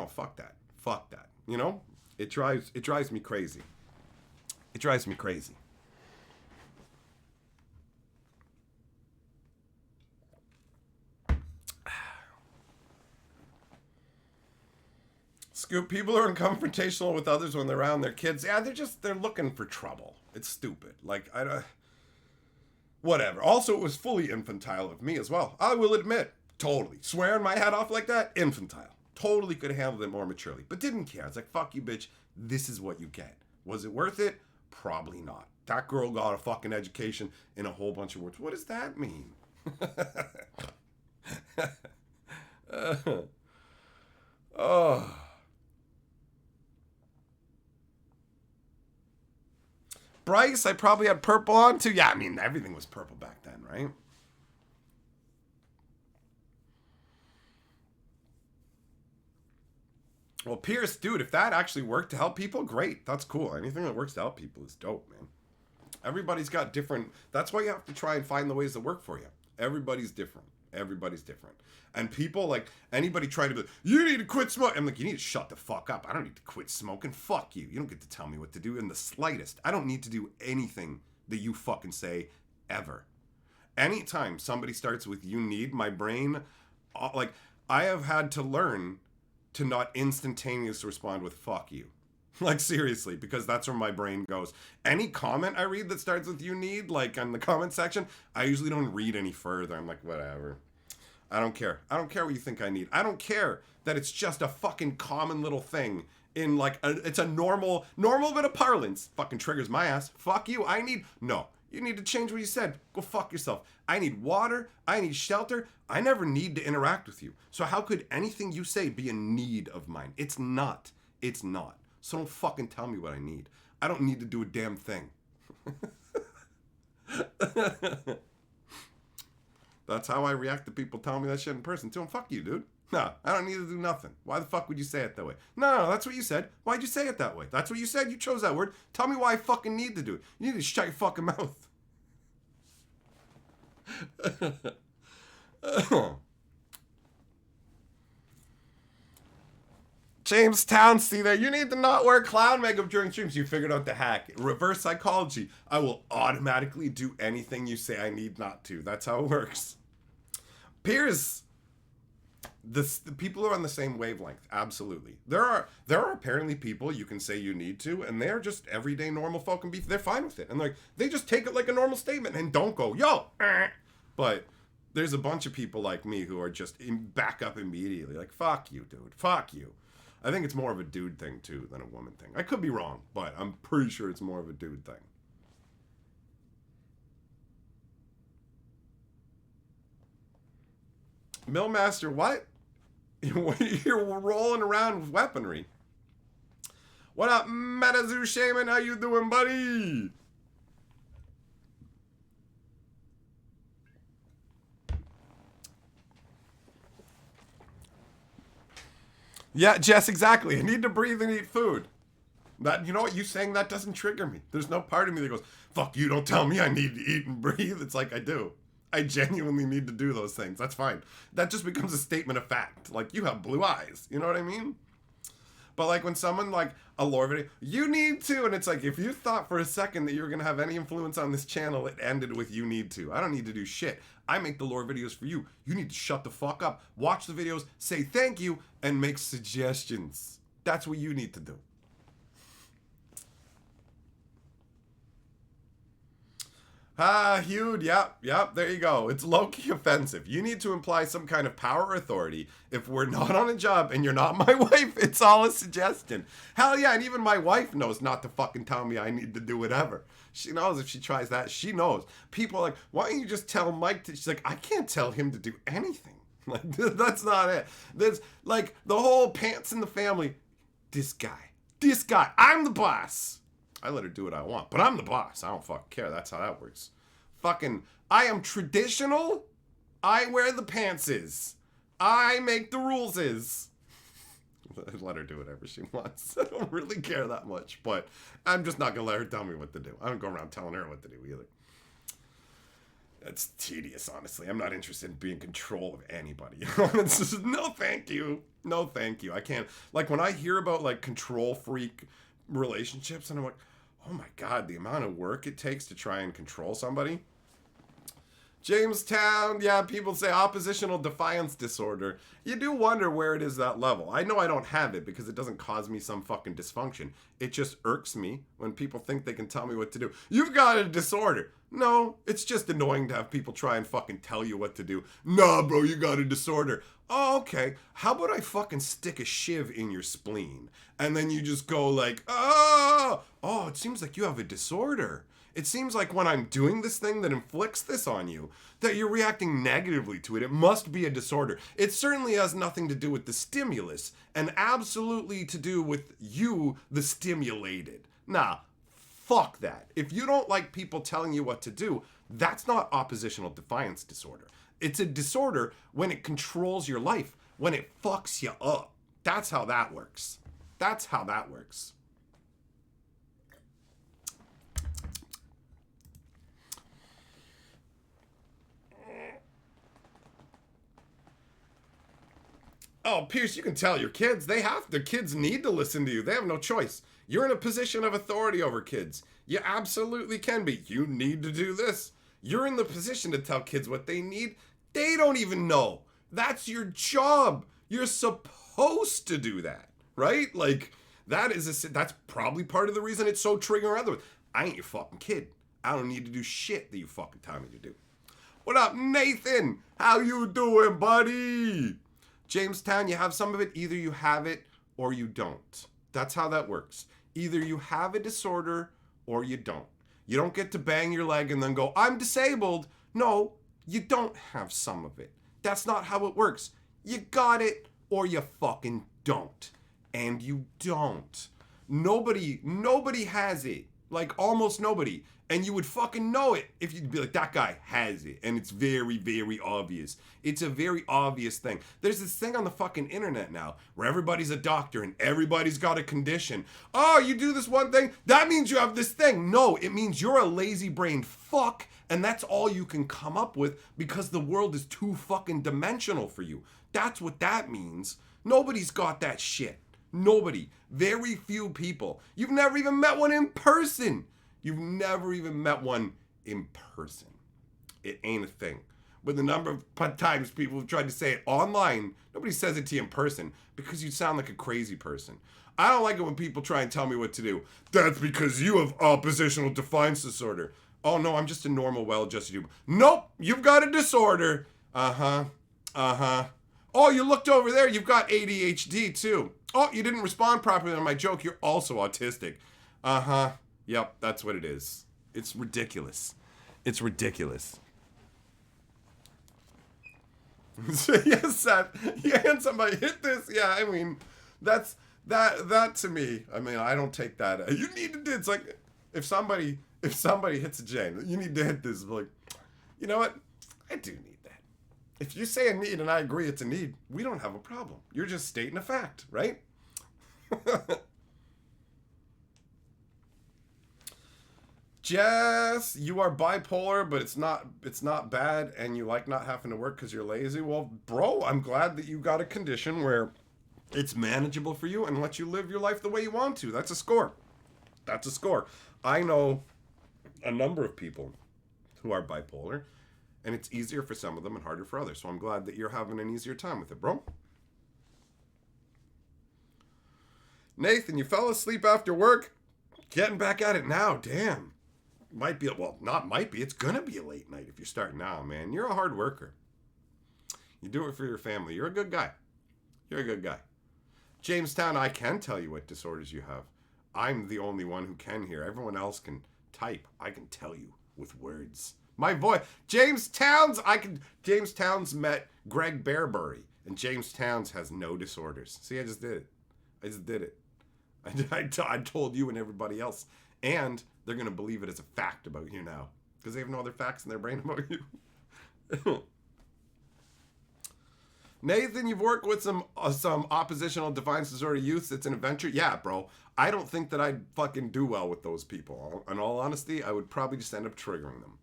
fuck that. Fuck that. You know? It drives me crazy. It drives me crazy. Scoop, people are confrontational with others when they're around their kids. Yeah, they're looking for trouble. It's stupid. Like, whatever. Also, it was fully infantile of me as well. I will admit, totally. Swearing my head off like that, infantile. Totally could have handled it more maturely, but didn't care. It's like, fuck you, bitch. This is what you get. Was it worth it? Probably not. That girl got a fucking education in a whole bunch of words. What does that mean? Oh. Bryce, I probably had purple on too. Yeah, I mean, everything was purple back then, right? Well, Pierce, dude, if that actually worked to help people, great. That's cool. Anything that works to help people is dope, man. Everybody's got different... That's why you have to try and find the ways that work for you. Everybody's different. Everybody's different. And people, like, anybody trying to be like, you need to quit smoking. I'm like, you need to shut the fuck up. I don't need to quit smoking. Fuck you. You don't get to tell me what to do in the slightest. I don't need to do anything that you fucking say ever. Anytime somebody starts with you need, my brain, like, I have had to learn to not instantaneously respond with fuck you. Like, seriously, because that's where my brain goes. Any comment I read that starts with you need, like in the comment section, I usually don't read any further. I'm like, whatever. I don't care. I don't care what you think I need. I don't care that it's just a fucking common little thing in like, it's a normal bit of parlance. Fucking triggers my ass. Fuck you. I need, no. You need to change what you said. Go fuck yourself. I need water. I need shelter. I never need to interact with you. So how could anything you say be a need of mine? It's not. It's not. So don't fucking tell me what I need. I don't need to do a damn thing. That's how I react to people telling me that shit in person too. And fuck you, dude. No, I don't need to do nothing. Why the fuck would you say it that way? No, that's what you said. Why'd you say it that way? That's what you said. You chose that word. Tell me why I fucking need to do it. You need to shut your fucking mouth. James Townsend there. You need to not wear clown makeup during streams. You figured out the hack. Reverse psychology. I will automatically do anything you say I need not to. That's how it works. Piers. The people are on the same wavelength. Absolutely. There are apparently people you can say you need to, and they're just everyday normal folk and they're fine with it. And like they just take it like a normal statement and don't go, yo. But there's a bunch of people like me who are just back up immediately. Like, fuck you, dude. Fuck you. I think it's more of a dude thing, too, than a woman thing. I could be wrong, but I'm pretty sure it's more of a dude thing. Millmaster, what? You're rolling around with weaponry. What up, Metazoo Shaman? How you doing, buddy? Yeah, Jess, exactly. I need to breathe and eat food. That, you know what? You saying that doesn't trigger me. There's no part of me that goes, fuck you, don't tell me I need to eat and breathe. It's like I do. I genuinely need to do those things. That's fine. That just becomes a statement of fact. Like, you have blue eyes. You know what I mean? But like when someone like a lore video, you need to, and it's like if you thought for a second that you were gonna have any influence on this channel, it ended with you need to. I don't need to do shit. I make the lore videos for you. You need to shut the fuck up, watch the videos, say thank you, and make suggestions. That's what you need to do. Hude, yep, there you go. It's low-key offensive. You need to imply some kind of power or authority. If we're not on a job and you're not my wife, it's all a suggestion. Hell yeah, and even my wife knows not to fucking tell me I need to do whatever. She knows if she tries that, she knows. People are like, why don't you just tell Mike to, she's like, I can't tell him to do anything. Like, that's not it. There's, like, the whole pants in the family. This guy, I'm the boss. I let her do what I want, but I'm the boss. I don't fucking care. That's how that works. Fucking, I am traditional. I wear the pantses. I make the rules is. Let her do whatever she wants. I don't really care that much, but I'm just not gonna let her tell me what to do. I don't go around telling her what to do either. That's tedious, honestly. I'm not interested in being in control of anybody. It's just, no thank you. No thank you. I can't, like when I hear about like control freak relationships and I'm like, oh my god, the amount of work it takes to try and control somebody. Jamestown, yeah, people say oppositional defiance disorder. You do wonder where it is that level. I know I don't have it because it doesn't cause me some fucking dysfunction. It just irks me when people think they can tell me what to do. You've got a disorder. No, it's just annoying to have people try and fucking tell you what to do. Nah, bro, you got a disorder. Oh, okay. How about I fucking stick a shiv in your spleen? And then you just go like, oh, it seems like you have a disorder. It seems like when I'm doing this thing that inflicts this on you, that you're reacting negatively to it. It must be a disorder. It certainly has nothing to do with the stimulus and absolutely to do with you, the stimulated. Nah, fuck that. If you don't like people telling you what to do, that's not oppositional defiance disorder. It's a disorder when it controls your life, when it fucks you up. That's how that works. That's how that works. Oh, Pierce, you can tell your kids. Their kids need to listen to you. They have no choice. You're in a position of authority over kids. You absolutely can be. You need to do this. You're in the position to tell kids what they need. They don't even know. That's your job. You're supposed to do that, right? Like, that's probably part of the reason it's so triggering others. I ain't your fucking kid. I don't need to do shit that you fucking tell me to do. What up, Nathan? How you doing, buddy? Jamestown, you have some of it. Either you have it or you don't. That's how that works. Either you have a disorder or you don't. You don't get to bang your leg and then go, I'm disabled. No, you don't have some of it. That's not how it works. You got it or you fucking don't. And you don't. Nobody has it. Like almost nobody. And you would fucking know it if you'd be like, that guy has it. And it's very, very obvious. It's a very obvious thing. There's this thing on the fucking internet now where everybody's a doctor and everybody's got a condition. Oh, you do this one thing? That means you have this thing. No, it means you're a lazy-brained fuck. And that's all you can come up with because the world is too fucking dimensional for you. That's what that means. Nobody's got that shit. Nobody. Very few people. You've never even met one in person. You've never even met one in person. It ain't a thing. But the number of times people have tried to say it online, nobody says it to you in person because you sound like a crazy person. I don't like it when people try and tell me what to do. That's because you have oppositional defiance disorder. Oh no, I'm just a normal, well-adjusted human. Nope, you've got a disorder. Oh, you looked over there, you've got ADHD too. Oh, you didn't respond properly on my joke, you're also autistic. Yep, that's what it is. It's ridiculous. It's ridiculous. Yes, Seth. Yeah, and somebody hit this. Yeah, I mean, that to me. I mean, I don't take that. You need to do. It's like if somebody hits a Jane, you need to hit this. Like, you know what? I do need that. If you say a need and I agree it's a need, we don't have a problem. You're just stating a fact, right? Jess, you are bipolar, but it's not bad, and you like not having to work because you're lazy. Well, bro, I'm glad that you got a condition where It's manageable for you and lets you live your life the way you want to. That's a score. That's a score. I know a number of people who are bipolar, and it's easier for some of them and harder for others. So I'm glad that you're having an easier time with it, bro. Nathan, you fell asleep after work? Getting back at it now, damn. Might be, well, not might be, it's gonna be a late night if you start now, man. You're a hard worker. You do it for your family. You're a good guy. You're a good guy. Jamestown, I can tell you what disorders you have. I'm the only one who can here. Everyone else can type. I can tell you with words. My voice. Jamestown's met Greg Bearbury, and Jamestown's has no disorders. See, I just did it. I just did it. I told you and everybody else. And they're going to believe it as a fact about you now. Because they have no other facts in their brain about you. Nathan, you've worked with some oppositional defiance disorder youths. It's an adventure. Yeah, bro. I don't think that I'd fucking do well with those people. In all honesty, I would probably just end up triggering them.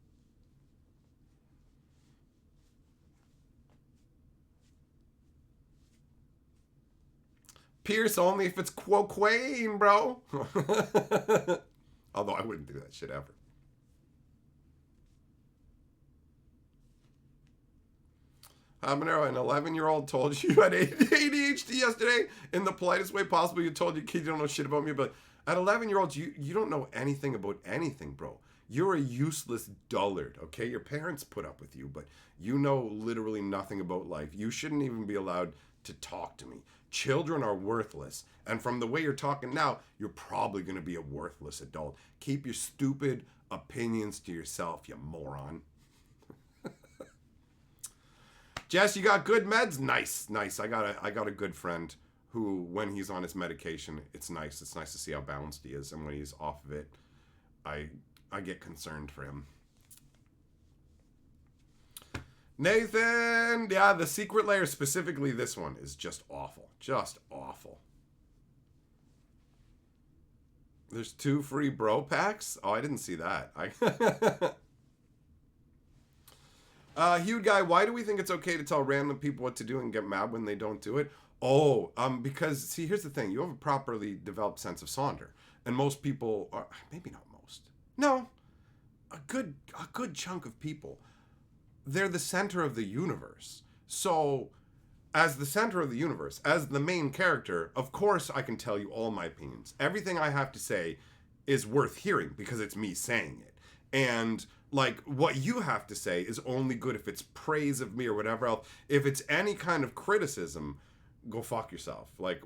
Pierce only if it's quoquane, bro. Although I wouldn't do that shit ever. Habanero, an 11-year-old told you had ADHD yesterday in the politest way possible. You told your kid you don't know shit about me, but at 11-year-olds, you don't know anything about anything, bro. You're a useless dullard, okay? Your parents put up with you, but you know literally nothing about life. You shouldn't even be allowed to talk to me. Children are worthless. And from the way you're talking now, you're probably going to be a worthless adult. Keep your stupid opinions to yourself, you moron. Jess, you got good meds? Nice. I got a good friend who, when he's on his medication, it's nice. It's nice to see how balanced he is. And when he's off of it, I get concerned for him. Nathan, yeah, the secret layer, specifically this one, is just awful. Just awful. There's 2 free bro packs? Oh, I didn't see that. Huge guy, why do we think it's okay to tell random people what to do and get mad when they don't do it? Oh, because, see, here's the thing. You have a properly developed sense of Sonder. And most people are, maybe not most. No, a good chunk of people, they're the center of the universe. So, as the center of the universe, as the main character, of course I can tell you all my opinions. Everything I have to say is worth hearing because it's me saying it. And, like, what you have to say is only good if it's praise of me or whatever else. If it's any kind of criticism, go fuck yourself. Like,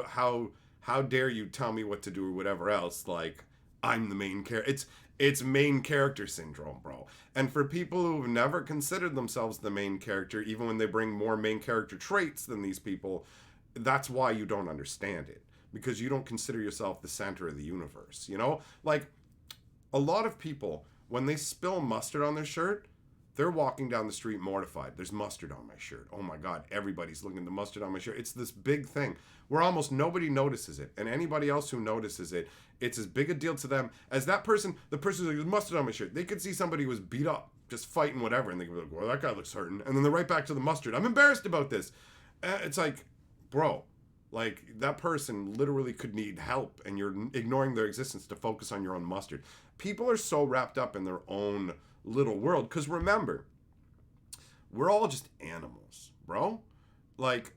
how dare you tell me what to do or whatever else? Like, I'm the main character. It's main character syndrome, bro. And for people who've never considered themselves the main character, even when they bring more main character traits than these people, that's why you don't understand it. Because you don't consider yourself the center of the universe, you know? Like, a lot of people, when they spill mustard on their shirt, they're walking down the street mortified. There's mustard on my shirt. Oh my God, everybody's looking at the mustard on my shirt. It's this big thing where almost nobody notices it. And anybody else who notices it, it's as big a deal to them as that person, the person who's like, there's mustard on my shirt. They could see somebody who was beat up, just fighting whatever, and they could be like, well, that guy looks hurting. And then they're right back to the mustard. I'm embarrassed about this. It's like, bro, like, that person literally could need help, and you're ignoring their existence to focus on your own mustard. People are so wrapped up in their own little world, because remember, we're all just animals, bro. Like,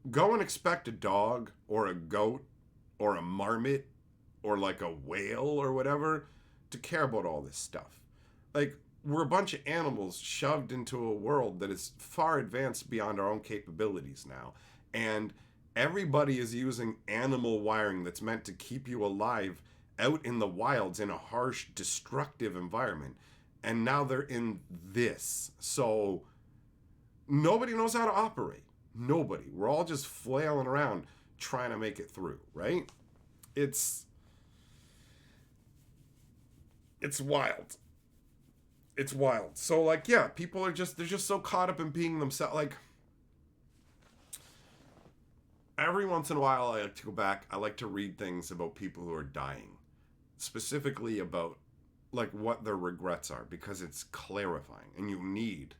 go and expect a dog or a goat or a marmot or like a whale or whatever to care about all this stuff. Like, we're a bunch of animals shoved into a world that is far advanced beyond our own capabilities now. And everybody is using animal wiring that's meant to keep you alive out in the wilds in a harsh, destructive environment. And now they're in this. So nobody knows how to operate. Nobody. We're all just flailing around trying to make it through, right? It's wild. It's wild. So, like, yeah, people are they're just so caught up in being themselves. Like, every once in a while I like to go back. I like to read things about people who are dying. Specifically about, like, what their regrets are. Because it's clarifying. And you need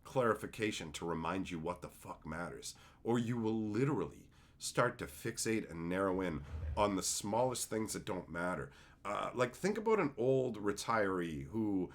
clarification to remind you what the fuck matters. Or you will literally start to fixate and narrow in on the smallest things that don't matter. Like, think about an old retiree who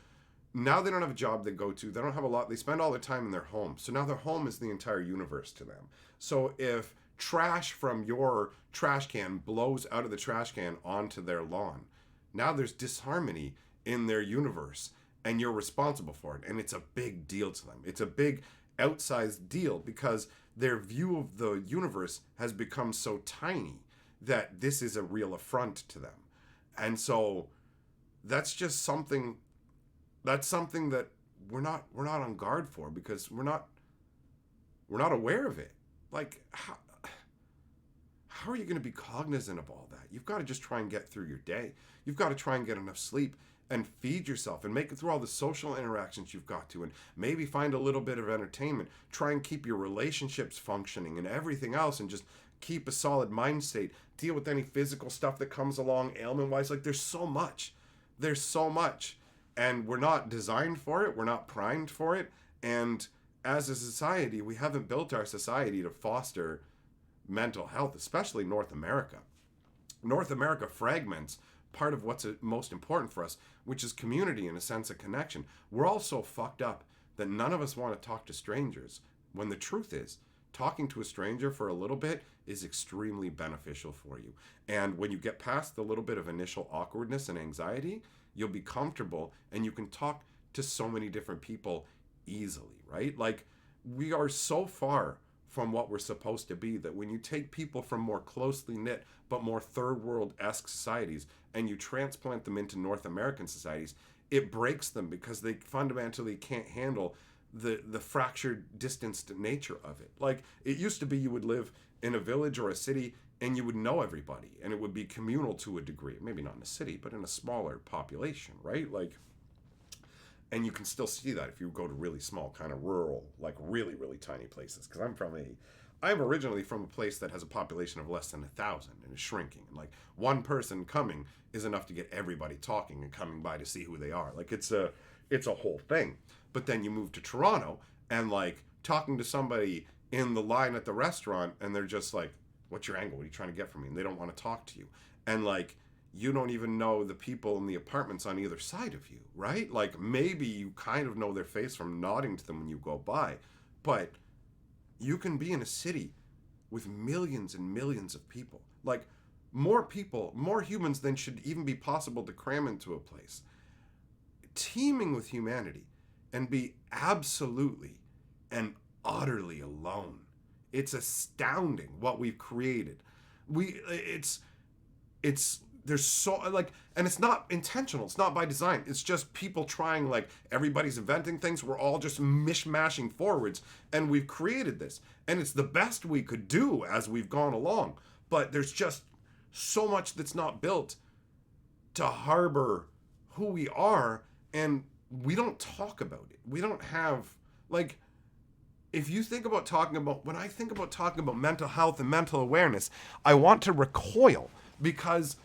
now they don't have a job they go to. They don't have a lot. They spend all their time in their home. So now their home is the entire universe to them. So if trash from your trash can blows out of the trash can onto their lawn, now there's disharmony in their universe and you're responsible for it. And it's a big deal to them. It's a big outsized deal because their view of the universe has become so tiny that this is a real affront to them. And so that's just something that we're not on guard for because we're not aware of it. Like, how are you going to be cognizant of all that? You've got to just try and get through your day. You've got to try and get enough sleep and feed yourself and make it through all the social interactions you've got to, and maybe find a little bit of entertainment. Try and keep your relationships functioning and everything else, and just keep a solid mind state. Deal with any physical stuff that comes along ailment-wise. Like, there's so much. And we're not designed for it. We're not primed for it. And as a society, we haven't built our society to foster mental health, especially North America. North America fragments part of what's most important for us, which is community and a sense of connection. We're all so fucked up that none of us want to talk to strangers, when the truth is, talking to a stranger for a little bit is extremely beneficial for you. And when you get past the little bit of initial awkwardness and anxiety, you'll be comfortable and you can talk to so many different people easily, right? Like, we are so far from what we're supposed to be that when you take people from more closely knit but more third world-esque societies and you transplant them into North American societies, it breaks them because they fundamentally can't handle the fractured, distanced nature of it. Like, it used to be you would live in a village or a city and you would know everybody and it would be communal to a degree. Maybe not in a city, but in a smaller population, right? Like, and you can still see that if you go to really small, kind of rural, like really, really tiny places. Because I'm originally from a place that has a population of less than 1,000 and is shrinking. And like, one person coming is enough to get everybody talking and coming by to see who they are. Like, it's a whole thing. But then you move to Toronto and like talking to somebody in the line at the restaurant and they're just like, what's your angle? What are you trying to get from me? And they don't want to talk to you. And like, you don't even know the people in the apartments on either side of you, right? Like, maybe you kind of know their face from nodding to them when you go by, but you can be in a city with millions and millions of people, like more people, more humans than should even be possible to cram into a place, teeming with humanity, and be absolutely and utterly alone. It's astounding what we've created. There's so, like, and it's not intentional. It's not by design. It's just people trying, like, everybody's inventing things. We're all just mishmashing forwards. And we've created this. And it's the best we could do as we've gone along. But there's just so much that's not built to harbor who we are. And we don't talk about it. We don't have, like, if you think about when I think about talking about mental health and mental awareness, I want to recoil because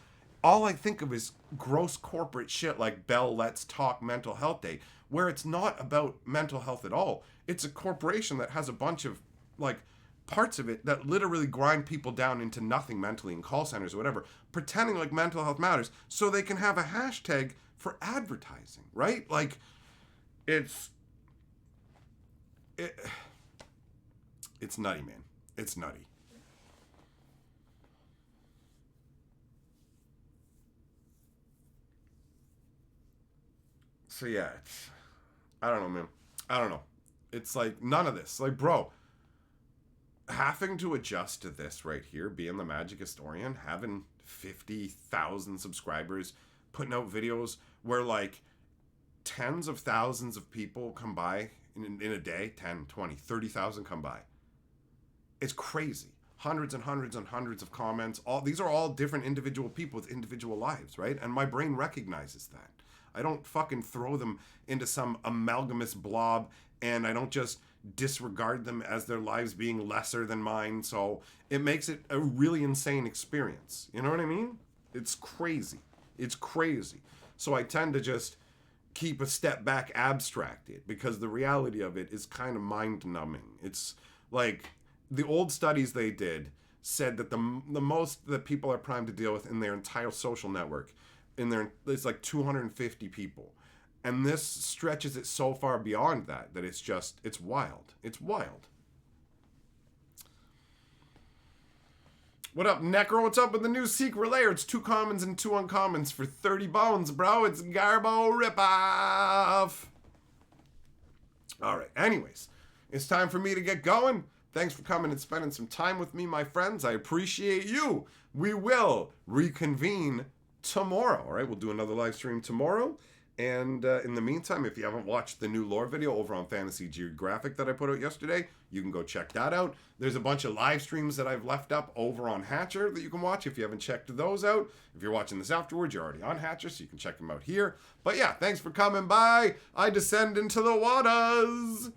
all I think of is gross corporate shit like Bell Let's Talk Mental Health Day, where it's not about mental health at all. It's a corporation that has a bunch of, like, parts of it that literally grind people down into nothing mentally in call centers or whatever, pretending like mental health matters so they can have a hashtag for advertising, right? Like, it's nutty, man. It's nutty. So yeah, I don't know, man. I don't know. It's like none of this. Like, bro, having to adjust to this right here, being the Magic Historian, having 50,000 subscribers, putting out videos where like tens of thousands of people come by in a day, 10, 20, 30,000 come by. It's crazy. Hundreds and hundreds and hundreds of comments. These are all different individual people with individual lives, right? And my brain recognizes that. I don't fucking throw them into some amalgamous blob, and I don't just disregard them as their lives being lesser than mine. So it makes it a really insane experience. You know what I mean? It's crazy. It's crazy. So I tend to just keep a step back, abstract it, because the reality of it is kind of mind numbing. It's like the old studies they did said that the most that people are primed to deal with in their entire social network, it's like 250 people. And this stretches it so far beyond that it's wild. It's wild. What up, Necro? What's up with the new secret layer? It's 2 commons and 2 uncommons for 30 bones, bro. It's Garbo Ripoff. Alright, anyways. It's time for me to get going. Thanks for coming and spending some time with me, my friends. I appreciate you. We will reconvene tomorrow. Alright, we'll do another live stream tomorrow. And in the meantime, if you haven't watched the new lore video over on Fantasy Geographic that I put out yesterday, you can go check that out. There's a bunch of live streams that I've left up over on Hatcher that you can watch if you haven't checked those out. If you're watching this afterwards, you're already on Hatcher, so you can check them out here. But yeah, thanks for coming by. I descend into the waters.